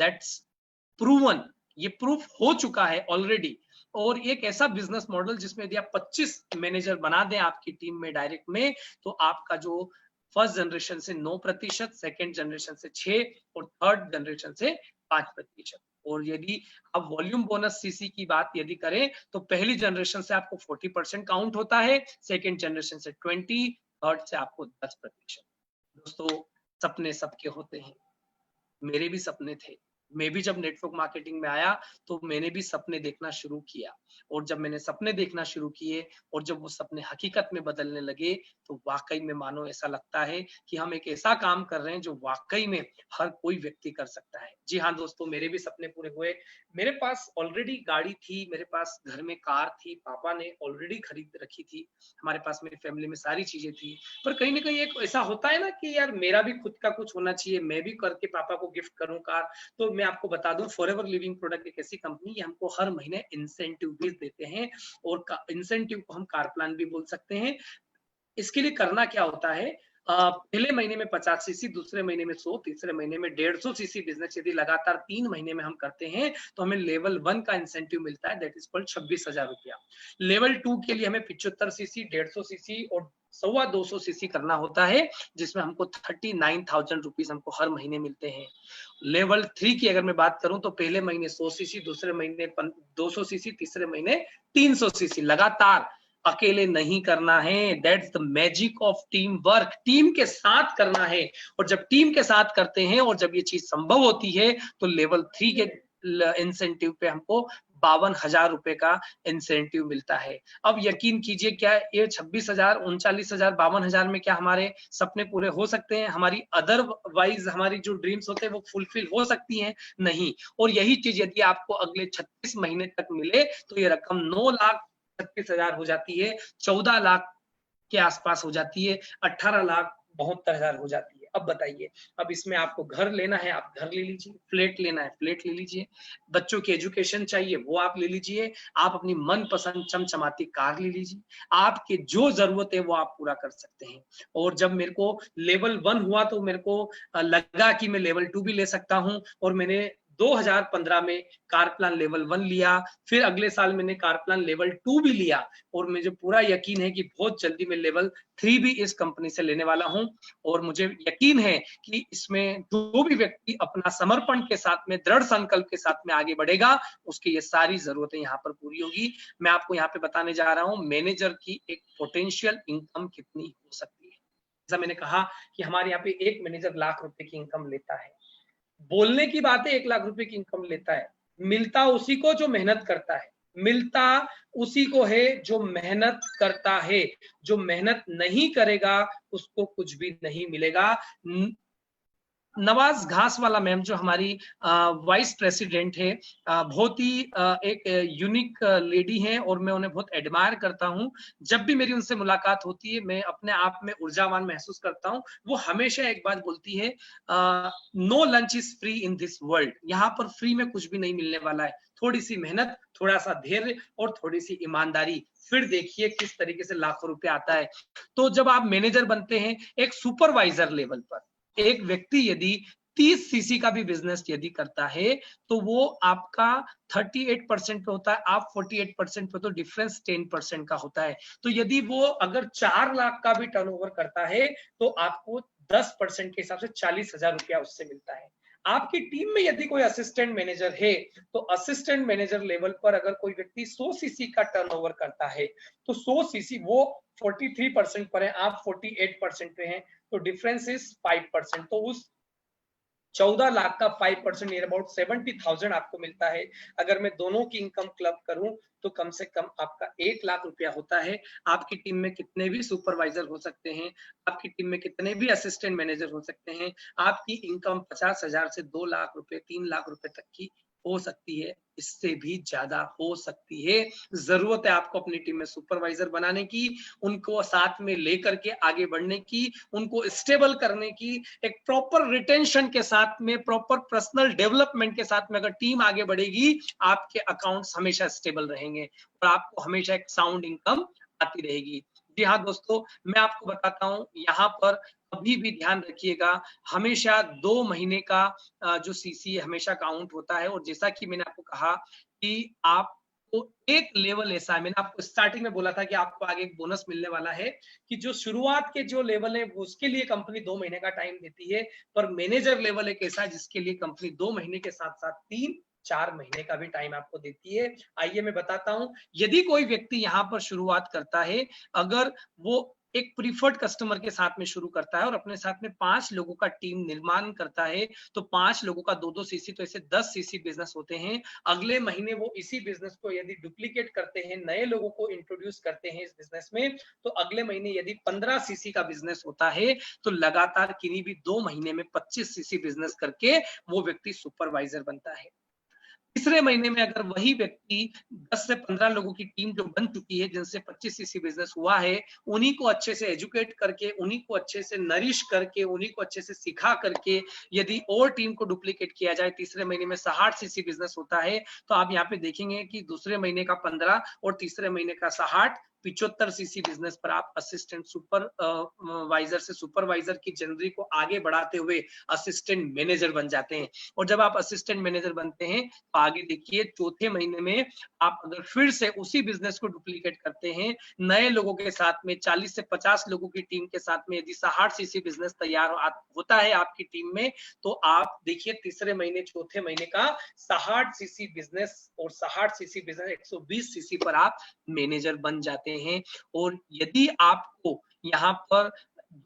दैट्स प्रूवन, ये प्रूफ हो चुका है ऑलरेडी। और एक ऐसा बिजनेस मॉडल जिसमें यदि आप 25 मैनेजर बना दें आपकी टीम में डायरेक्ट में, तो आपका जो फर्स्ट जनरेशन से 9%, सेकेंड जनरेशन से 6 और थर्ड जनरेशन से 5%। और यदि आप वॉल्यूम बोनस सीसी की बात यदि करें तो पहली जनरेशन से आपको 40% काउंट होता है, सेकेंड जनरेशन से 20, थर्ड से आपको 10%। दोस्तों, सपने सबके होते हैं, मेरे भी सपने थे। मैं भी जब नेटवर्क मार्केटिंग में आया तो मैंने भी सपने देखना शुरू किया, और जब मैंने सपने देखना शुरू किए और जब वो सपने हकीकत में बदलने लगे तो वाकई में मानो ऐसा लगता है कि हम एक ऐसा काम कर रहे हैं जो वाकई में हर कोई व्यक्ति कर सकता है। जी हाँ दोस्तों, मेरे भी सपने पूरे हुए। मेरे पास ऑलरेडी गाड़ी थी, मेरे पास घर में कार थी, पापा ने ऑलरेडी खरीद रखी थी, हमारे पास मेरी फैमिली में सारी चीजें थी। पर कहीं ना कहीं एक ऐसा होता है ना कि यार मेरा भी खुद का कुछ होना चाहिए, मैं भी करके पापा को गिफ्ट करूं कार। तो मैं आपको बता दूं, फॉरएवर लिविंग प्रोडक्ट एक ऐसी कंपनी है, हमको हर महीने इंसेंटिव भी देते हैं, और इंसेंटिव को हम कार प्लान भी बोल सकते हैं। इसके लिए करना क्या होता है, पहले महीने में 50 सीसी, दूसरे महीने में 100, तीसरे महीने में 150 सीसी बिजनेस यदि लगातार 3 महीने में हम करते हैं तो हमें लेवल 1 का इंसेंटिव मिलता है, दैट इज कॉल्ड 26,000 रुपया। लेवल 2 के लिए हमें 75 सीसी, 150 सीसी और 250 सीसी करना होता है, जिसमें हमको 39,000 रुपीज हमको हर महीने मिलते हैं। लेवल 3 की अगर मैं बात करूं तो पहले महीने 100 सीसी, दूसरे महीने 200 सीसी, तीसरे महीने 300 सीसी। लगातार अकेले नहीं करना है, that's the magic of team work, team के साथ करना है। और जब टीम के साथ करते हैं और जब ये चीज संभव होती है तो लेवल 3 के इंसेंटिव पे हमको 52,000 रुपए का इंसेंटिव मिलता है। अब यकीन कीजिए, क्या ये 26,000, 39,000, 52,000 में क्या हमारे सपने पूरे हो सकते हैं? हमारी अदरवाइज हमारी जो ड्रीम्स होते हैं वो फुलफिल हो सकती हैं? नहीं। और यही चीज यदि आपको अगले 36 महीने तक मिले तो ये रकम 9,36,000 हो जाती है, 14 लाख के आसपास हो जाती है, 18,72,000 हो जाती है। अब बताइए, अब इसमें आपको घर लेना है, आप घर ले लीजिए, फ्लैट लेना है, फ्लैट ले लीजिए, बच्चों की एजुकेशन चाहिए वो आप ले लीजिए, आप अपनी मनपसंद चमचमाती कार ले लीजिए, आपके जो जरूरत है वो आप पूरा कर सकते हैं। और जब मेरे को लेवल 1 हुआ तो मेरे को लगा कि मैं लेवल 2 भी ले सकता हूं, और मैंने 2015 में कार प्लान लेवल 1 लिया, फिर अगले साल मैंने कार प्लान लेवल 2 भी लिया, और मुझे पूरा यकीन है कि बहुत जल्दी मैं लेवल 3 भी इस कंपनी से लेने वाला हूं। और मुझे यकीन है कि इसमें जो भी व्यक्ति अपना समर्पण के साथ में, दृढ़ संकल्प के साथ में आगे बढ़ेगा, उसकी ये सारी जरूरतें यहाँ पर पूरी होगी। मैं आपको यहाँ पे बताने जा रहा हूँ मैनेजर की एक पोटेंशियल इनकम कितनी हो सकती है। जैसा मैंने कहा कि हमारे यहाँ पे एक मैनेजर लाख रुपए की इनकम लेता है, बोलने की बात है 1 लाख रुपए की इनकम लेता है, मिलता उसी को जो मेहनत करता है, मिलता उसी को है जो मेहनत करता है, जो मेहनत नहीं करेगा उसको कुछ भी नहीं मिलेगा। नवाज घासवाला मैम जो हमारी वाइस प्रेसिडेंट है, बहुत ही एक यूनिक लेडी हैं, और मैं उन्हें बहुत एडमायर करता हूं। जब भी मेरी उनसे मुलाकात होती है मैं अपने आप में ऊर्जावान महसूस करता हूं। वो हमेशा एक बात बोलती है, no lunch is free in this world. यहाँ पर फ्री में कुछ भी नहीं मिलने वाला है, थोड़ी सी मेहनत, थोड़ा सा धैर्य और थोड़ी सी ईमानदारी, फिर देखिए किस तरीके से लाखों रुपए आता है। तो जब आप मैनेजर बनते हैं एक सुपरवाइजर लेवल पर, एक व्यक्ति यदि 30 सीसी का भी बिजनेस यदि करता है तो वो आपका 38% पे होता है, आप 48% पे, तो डिफरेंस 10% का होता है। तो यदि वो अगर 4 लाख का भी टर्नओवर करता है तो आपको 10% के हिसाब से 40,000 रुपया उससे मिलता है। आपकी टीम में यदि कोई असिस्टेंट मैनेजर है तो असिस्टेंट मैनेजर लेवल पर अगर कोई व्यक्ति 100 सीसी का टर्नओवर करता है तो 100 सीसी वो 43% पर है, आप 48% पे हैं, तो डिफरेंस इज 5%। तो उस 14 लाख का 5% नियर अबाउट 70,000 आपको मिलता है। अगर मैं दोनों की इनकम क्लब करूं तो कम से कम आपका 1 लाख रुपया होता है। आपकी टीम में कितने भी सुपरवाइजर हो सकते हैं, आपकी टीम में कितने भी असिस्टेंट मैनेजर हो सकते हैं, आपकी इनकम 50,000 से 2 लाख रुपए, 3 लाख रुपए तक की हो सकती है, इससे भी ज्यादा हो सकती है। जरूरत है आपको अपनी टीम में सुपरवाइजर बनाने की, उनको साथ में लेकर के आगे बढ़ने की, उनको स्टेबल करने की, एक प्रॉपर रिटेंशन के साथ में, प्रॉपर पर्सनल डेवलपमेंट के साथ में अगर टीम आगे बढ़ेगी, आपके अकाउंट्स हमेशा स्टेबल रहेंगे और आपको हमेशा एक साउंड इनकम आती रहेगी। जी हाँ दोस्तों, मैं आपको बताता हूं, यहाँ पर अभी भी ध्यान रखिएगा, हमेशा 2 महीने का जो सीसी हमेशा काउंट होता है। और जैसा कि मैंने आपको कहा कि आपको एक लेवल ऐसा है, मैंने आपको स्टार्टिंग में बोला था कि आपको आगे एक बोनस मिलने वाला है, कि जो शुरुआत के जो लेवल है उसके लिए कंपनी 2 महीने का टाइम देती है, पर मैनेजर लेवल एक ऐसा है जिसके लिए कंपनी 2 महीने के साथ साथ 3-4 महीने का भी टाइम आपको देती है। आइए मैं बताता हूं, यदि कोई व्यक्ति यहाँ पर शुरुआत करता है, अगर वो एक प्रीफर्ड कस्टमर के साथ में शुरू करता है और अपने साथ में 5 लोगों का टीम निर्माण करता है, तो 5 लोगों का 2-2 सीसी, तो ऐसे 10 सीसी बिजनेस होते हैं। अगले महीने वो इसी बिजनेस को यदि डुप्लीकेट करते हैं, नए लोगों को इंट्रोड्यूस करते हैं इस बिजनेस में, तो अगले महीने यदि 15 सीसी का बिजनेस होता है तो लगातार किन्हीं भी 2 महीने में 25 सीसी बिजनेस करके वो व्यक्ति सुपरवाइजर बनता है। तीसरे महीने में अगर वही व्यक्ति 10 से 15 लोगों की टीम जो बन चुकी है, जिनसे 25 सीसी बिजनेस हुआ है, उन्हीं को अच्छे से एजुकेट करके, उन्हीं को अच्छे से नरिश करके, उन्हीं को अच्छे से सिखा करके यदि और टीम को डुप्लीकेट किया जाए, तीसरे महीने में 60 सीसी बिजनेस होता है। तो आप यहाँ पे देखेंगे कि दूसरे महीने का 15 और तीसरे महीने का 60, 75 सीसी बिजनेस पर आप असिस्टेंट सुपरवाइजर से सुपरवाइजर की जनरी को आगे बढ़ाते हुए असिस्टेंट मैनेजर बन जाते हैं। और जब आप असिस्टेंट मैनेजर बनते हैं तो आगे देखिए, चौथे महीने में आप अगर फिर से उसी बिजनेस को डुप्लीकेट करते हैं, नए लोगों के साथ में 40 से 50 लोगों की टीम के साथ में यदि 60 सीसी बिजनेस तैयार होता है आपकी टीम में, तो आप देखिए तीसरे महीने, चौथे महीने का 60 सीसी बिजनेस और 60 सीसी बिजनेस 120 सीसी पर आप मैनेजर बन जाते हैं। और यदि आपको यहाँ पर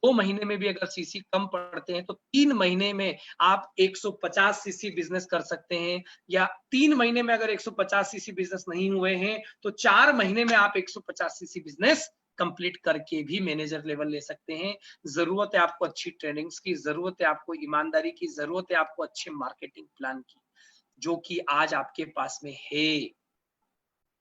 2 महीने में भी अगर सीसी कम पड़ते हैं तो 3 महीने में आप 150 सीसी बिजनेस कर सकते हैं, या 3 महीने में अगर 150 सीसी बिजनेस नहीं हुए हैं तो 4 महीने में आप 150 सीसी बिजनेस कंप्लीट करके भी मैनेजर लेवल ले सकते हैं। जरूरत है आपको अच्छी ट्रेनिंग्स की, जरूरत है आपको ईमानदारी की, जरूरत है आपको अच्छे मार्केटिंग प्लान की, जो कि आज आपके पास में है।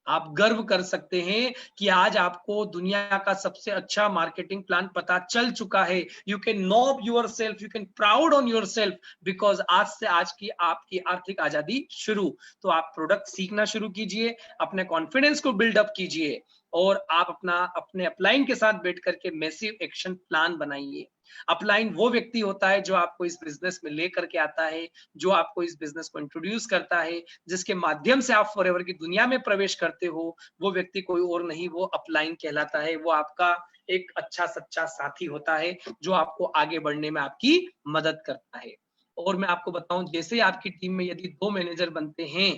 आप गर्व कर सकते हैं कि आज आपको दुनिया का सबसे अच्छा मार्केटिंग प्लान पता चल चुका है। You can know your self, you can proud on your self, because आज से आज की आपकी आर्थिक आजादी शुरू। तो आप प्रोडक्ट सीखना शुरू कीजिए, अपने कॉन्फिडेंस को बिल्डअप कीजिए, और आप अपने अपलाइन के साथ बैठ करके मैसिव एक्शन प्लान बनाइए। अपलाइन वो व्यक्ति होता है जो आपको इस बिजनेस में लेकर के आता है, जो आपको इस बिजनेस को इंट्रोड्यूस करता है, जिसके माध्यम से आप फॉरएवर की दुनिया में प्रवेश करते हो। वो व्यक्ति कोई और नहीं, वो अपलाइन कहलाता है। वो आपका एक अच्छा सच्चा साथी होता है जो आपको आगे बढ़ने में आपकी मदद करता है। और मैं आपको बताऊं, जैसे आपकी टीम में यदि 2 मैनेजर बनते हैं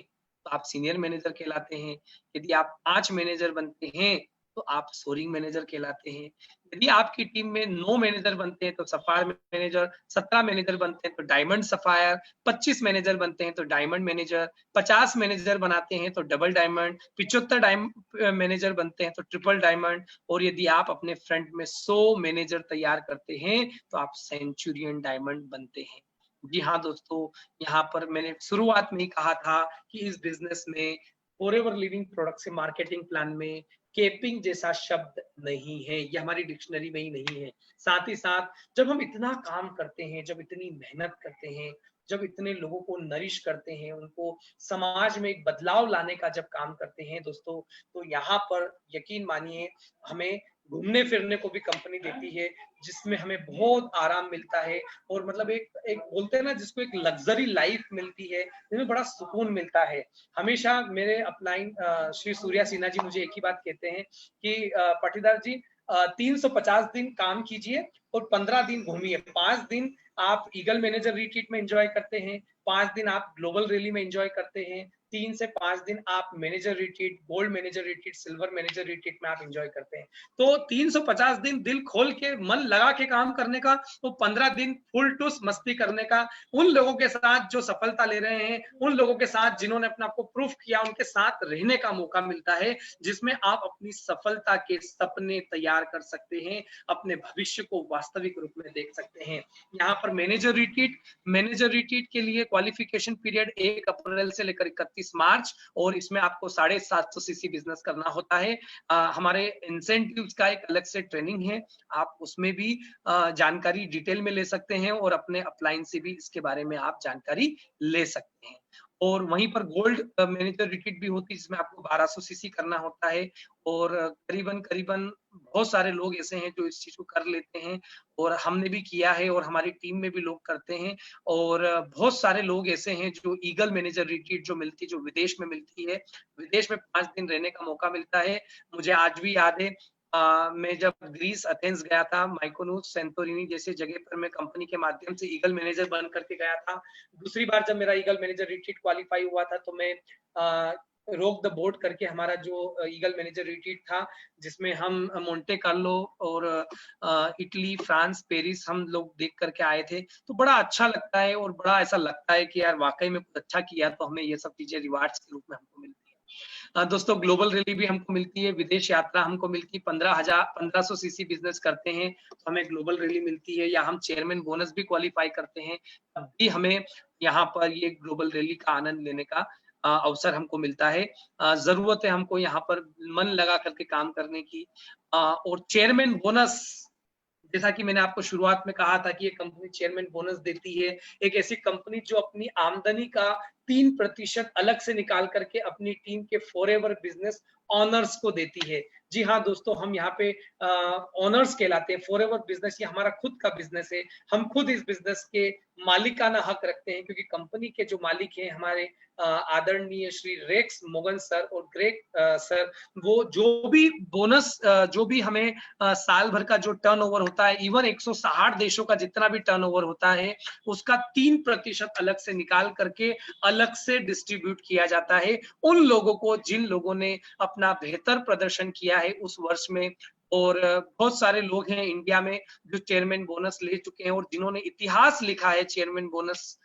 तो आप सीनियर मैनेजर कहलाते हैं। यदि आप 5 मैनेजर बनते हैं तो आप सोरिंग मैनेजर कहलाते हैं। यदि आपकी टीम में 9 मैनेजर बनते हैं तो सफायर मैनेजर, 17 मैनेजर बनते हैं तो डायमंड सफायर, 25 मैनेजर बनते हैं तो डायमंड मैनेजर, 50 मैनेजर बनाते हैं तो डबल डायमंड, 75 मैनेजर बनते हैं तो ट्रिपल डायमंड, और यदि आप अपने फ्रंट में 100 मैनेजर तैयार करते हैं तो आप सेंचुरियन डायमंड बनते हैं। जी हाँ दोस्तों, यहाँ पर मैंने शुरुआत में ही कहा था कि इस बिजनेस में, फॉरएवर लिविंग प्रोडक्ट से मार्केटिंग प्लान में केपिंग जैसा शब्द नहीं है, ये हमारी डिक्शनरी में ही नहीं है। साथ ही साथ जब हम इतना काम करते हैं, जब इतनी मेहनत करते हैं, जब इतने लोगों को नरिश करते हैं, उनको समाज में एक बदलाव लाने का जब काम करते हैं दोस्तों, तो यहाँ पर यकीन मानिए हमें घूमने फिरने को भी कंपनी देती है, जिसमें हमें बहुत आराम मिलता है। और मतलब एक बोलते हैं ना, जिसको एक लग्जरी लाइफ मिलती है, जिसमें बड़ा सुकून मिलता है। हमेशा मेरे अपलाइन श्री सूर्या सिन्हा जी मुझे एक ही बात कहते हैं कि पाटीदार जी 350 दिन काम कीजिए और 15 दिन घूमिए। 5 दिन आप ईगल मैनेजर रिट्रीट में एंजॉय करते हैं, 5 दिन आप ग्लोबल रैली में एंजॉय करते हैं, 3 से 5 दिन आप manager retreat, gold manager retreat, silver manager retreat में आप एंजॉय करते हैं। तो 350 दिन दिल खोल के मन लगा के काम करने का, तो 15 दिन फुल टूस मस्ती करने का, उन लोगों के साथ जो सफलता ले रहे हैं, उन लोगों के साथ जिन्होंने अपने आप को प्रूफ किया, उनके साथ रहने का मौका मिलता है, जिसमें आप अपनी सफलता के सपने तैयार कर सकते हैं, अपने भविष्य को वास्तविक रूप में देख सकते हैं। यहाँ पर मैनेजर रिट्रीट के लिए क्वालिफिकेशन पीरियड 1 अप्रैल से लेकर 31 मार्च, और इसमें आपको 750 सीसी बिजनेस करना होता है। हमारे इंसेंटिव्स का एक अलग से ट्रेनिंग है, आप उसमें भी जानकारी डिटेल में ले सकते हैं, और अपने अपलाइन से भी इसके बारे में आप जानकारी ले सकते हैं। और वहीं पर गोल्ड मैनेजर रिट्रीट भी होती है, जिसमें आपको 1200 सीसी करना होता है, और करीबन बहुत सारे लोग ऐसे हैं जो इस चीज को कर लेते हैं, और हमने भी किया है, और हमारी टीम में भी लोग करते हैं। और बहुत सारे लोग ऐसे हैं जो ईगल मैनेजर रिट्रीट जो मिलती है, जो विदेश में मिलती है, विदेश में 5 दिन रहने का मौका मिलता है। मुझे आज भी याद है, मैं जब ग्रीस एथेंस गया था, माइकोनोस, सेंटोरिनी जैसे जगह पर मैं कंपनी के माध्यम से ईगल मैनेजर बन करके गया था। दूसरी बार जब मेरा ईगल मैनेजर रिट्रीट क्वालिफाई हुआ था, तो मैं रॉक द बोट करके हमारा जो ईगल मैनेजर रिट्रीट था, जिसमें हम मोंटे कार्लो और इटली, फ्रांस, पेरिस हम लोग देख करके आए थे। तो बड़ा अच्छा लगता है, और बड़ा ऐसा लगता है कि यार वाकई में कुछ अच्छा किया, तो हमें ये सब चीजें रिवार्ड्स के रूप में हमको मिलती है। दोस्तों, ग्लोबल रैली भी हमको मिलती है, विदेश यात्रा हमको मिलती है। 1500 सीसी बिजनेस करते हैं तो हमें ग्लोबल रैली मिलती है, या हम चेयरमैन बोनस भी क्वालिफाई करते हैं, तब भी हमें यहाँ पर ये ग्लोबल रैली का आनंद लेने का अवसर हमको मिलता है। जरूरत है हमको यहाँ पर मन लगा करके काम करने की। और चेयरमैन बोनस, जैसा कि मैंने आपको शुरुआत में कहा था कि ये कंपनी चेयरमैन बोनस देती है, एक ऐसी कंपनी जो अपनी आमदनी का 3% अलग से निकाल करके अपनी टीम के फॉरएवर बिजनेस ऑनर्स को देती है। जी हाँ दोस्तों, हम यहाँ पे ऑनर्स कहलाते हैं। फॉरएवर बिजनेस ये हमारा खुद का बिजनेस है, हम खुद इस बिजनेस के मालिकाना हक रखते हैं, क्योंकि कंपनी के जो मालिक हैं हमारे आदरणीय श्री रेक्स मोगन सर और ग्रेग सर, वो जो भी बोनस, जो भी हमें साल भर का जो टर्नओवर होता है, इवन 160 देशों का जितना भी टर्नओवर होता है, उसका 3% अलग से निकाल करके अलग से डिस्ट्रीब्यूट किया जाता है उन लोगों को जिन लोगों ने अपना बेहतर प्रदर्शन किया है उस वर्ष में। और बहुत सारे लोग हैं इंडिया में जो चेयरमैन बोनस ले चुके हैं और जिन्होंने इतिहास लिखा है चेयरमैन बोनस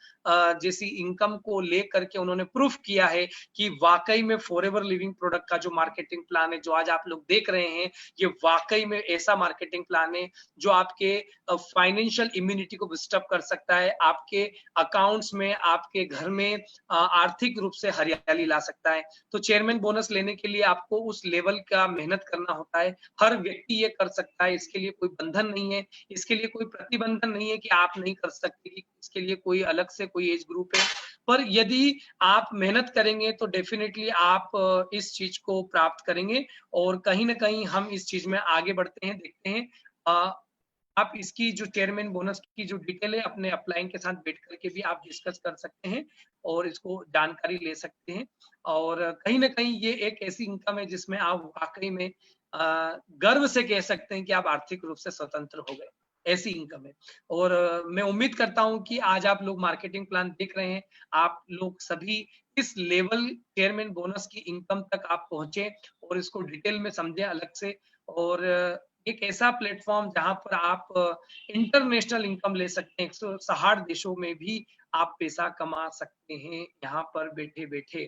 जैसी इनकम को लेकर के उन्होंने प्रूफ किया है कि वाकई में फॉरएवर लिविंग प्रोडक्ट का जो मार्केटिंग प्लान है जो आज आप लोग देख रहे हैं, ये वाकई में ऐसा मार्केटिंग प्लान है जो आपके फाइनेंशियल इम्यूनिटी को बूस्ट अप कर सकता है, आपके अकाउंट्स में, आपके घर में आर्थिक रूप से हरियाली ला सकता है। तो चेयरमैन बोनस लेने के लिए आपको उस लेवल का मेहनत करना होता है। हर व्यक्ति ये कर सकता है, इसके लिए कोई बंधन नहीं है, इसके लिए कोई प्रतिबंधन नहीं है कि आप नहीं कर सकते, इसके लिए कोई अलग से कोई एज ग्रुप है। पर यदि आप मेहनत करेंगे तो डेफिनेटली आप इस चीज को प्राप्त करेंगे और कहीं ना कहीं हम इस चीज में आगे बढ़ते हैं, देखते हैं। आप इसकी जो चेयरमैन बोनस की जो डिटेल है अपने अपलाइन के साथ बैठ करके भी आप डिस्कस कर सकते हैं और इसको जानकारी ले सकते हैं। और कहीं ना कहीं ये एक ऐसी इनकम है जिसमें आप वाकई में गर्व से कह सकते हैं कि आप आर्थिक रूप से स्वतंत्र हो गए, ऐसी इनकम है। और मैं उम्मीद करता हूं कि आज आप लोग मार्केटिंग प्लान देख रहे हैं, आप लोग सभी इस लेवल चेयरमैन बोनस की इनकम तक आप पहुंचे और इसको डिटेल में समझे अलग से। और एक ऐसा प्लेटफॉर्म जहां पर आप इंटरनेशनल इनकम ले सकते हैं, 160 देशों में भी आप पैसा कमा सकते हैं यहाँ पर बैठे बैठे।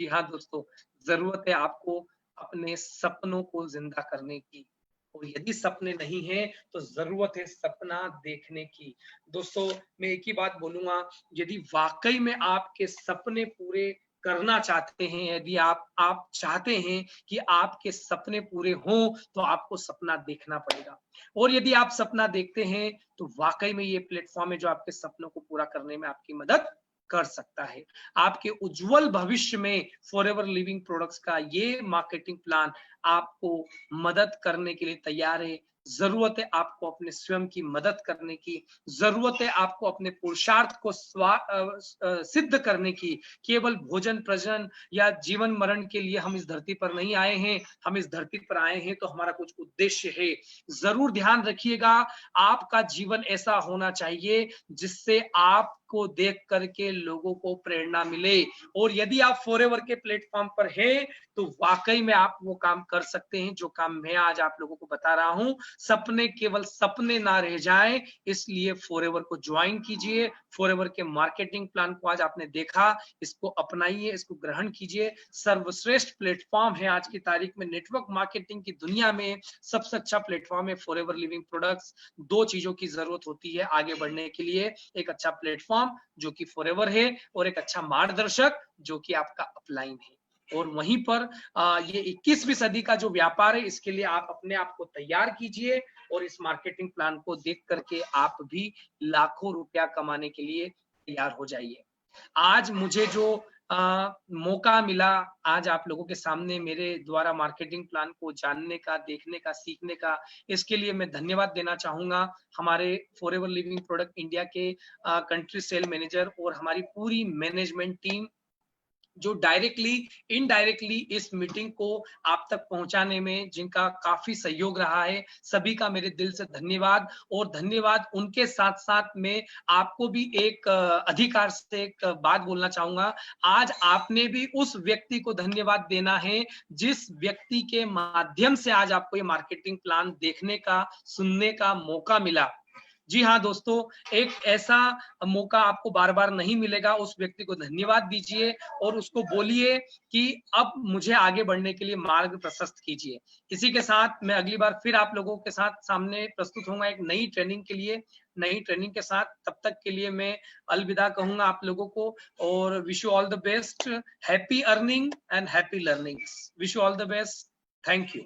जी हाँ दोस्तों, जरूरत है आपको अपने सपनों को जिंदा करने की, और यदि सपने नहीं है तो जरूरत है सपना देखने की। दोस्तों मैं एक ही बात बोलूंगा, यदि वाकई में आपके सपने पूरे करना चाहते हैं, यदि आप चाहते हैं कि आपके सपने पूरे हों तो आपको सपना देखना पड़ेगा। और यदि आप सपना देखते हैं तो वाकई में ये प्लेटफॉर्म है जो आपके सपनों को पूरा करने में आपकी मदद कर सकता है। आपके उज्जवल भविष्य में फॉरएवर लिविंग प्रोडक्ट्स का ये मार्केटिंग प्लान आपको मदद करने के लिए तैयार है। जरूरत है आपको अपने स्वयं की मदद करने की, जरूरत है आपको अपने पुरुषार्थ को सिद्ध करने की। केवल भोजन प्रजनन या जीवन मरण के लिए हम इस धरती पर नहीं आए हैं, हम इस धरती पर आए हैं तो हमारा कुछ उद्देश्य है। जरूर ध्यान रखिएगा, आपका जीवन ऐसा होना चाहिए जिससे आपको देख करके लोगों को प्रेरणा मिले। और यदि आप फॉरएवर के प्लेटफॉर्म पर हैं तो वाकई में आप वो काम कर सकते हैं जो काम मैं आज आप लोगों को बता रहा हूं। सपने केवल सपने ना रह जाएं, इसलिए फॉरएवर को ज्वाइन कीजिए। फॉरएवर के मार्केटिंग प्लान को आज आपने देखा, इसको अपनाइए, इसको ग्रहण कीजिए। सर्वश्रेष्ठ प्लेटफॉर्म है आज की तारीख में, नेटवर्क मार्केटिंग की दुनिया में सबसे अच्छा प्लेटफॉर्म है फॉरएवर लिविंग प्रोडक्ट्स। दो चीजों की जरूरत होती है आगे बढ़ने के लिए, एक अच्छा प्लेटफॉर्म जो कि फॉरएवर है और एक अच्छा मार्गदर्शक जो कि आपका अपलाइन है। और वहीं पर ये 21वीं सदी का जो व्यापार है, इसके लिए आप अपने आप को तैयार कीजिए और इस मार्केटिंग प्लान को देख करके आप भी लाखों रुपया कमाने के लिए तैयार हो जाइए। आज मुझे जो मौका मिला आज आप लोगों के सामने मेरे द्वारा मार्केटिंग प्लान को जानने का, देखने का, सीखने का, इसके लिए मैं धन्यवाद देना चाहूंगा हमारे फॉरएवर लिविंग प्रोडक्ट इंडिया के कंट्री सेल मैनेजर और हमारी पूरी मैनेजमेंट टीम जो डायरेक्टली इनडायरेक्टली इस मीटिंग को आप तक पहुंचाने में जिनका काफी सहयोग रहा है। सभी का मेरे दिल से धन्यवाद। और धन्यवाद उनके साथ साथ में आपको भी एक अधिकार से एक बात बोलना चाहूंगा। आज आपने भी उस व्यक्ति को धन्यवाद देना है जिस व्यक्ति के माध्यम से आज आपको ये मार्केटिंग प्लान देखने का, सुनने का मौका मिला। जी हाँ दोस्तों, एक ऐसा मौका आपको बार बार नहीं मिलेगा। उस व्यक्ति को धन्यवाद दीजिए और उसको बोलिए कि अब मुझे आगे बढ़ने के लिए मार्ग प्रशस्त कीजिए। इसी के साथ मैं अगली बार फिर आप लोगों के साथ सामने प्रस्तुत होऊंगा एक नई ट्रेनिंग के लिए, नई ट्रेनिंग के साथ। तब तक के लिए मैं अलविदा कहूंगा आप लोगों को और wish you all the best. Happy earning and happy learning. Wish you all the best. Thank you.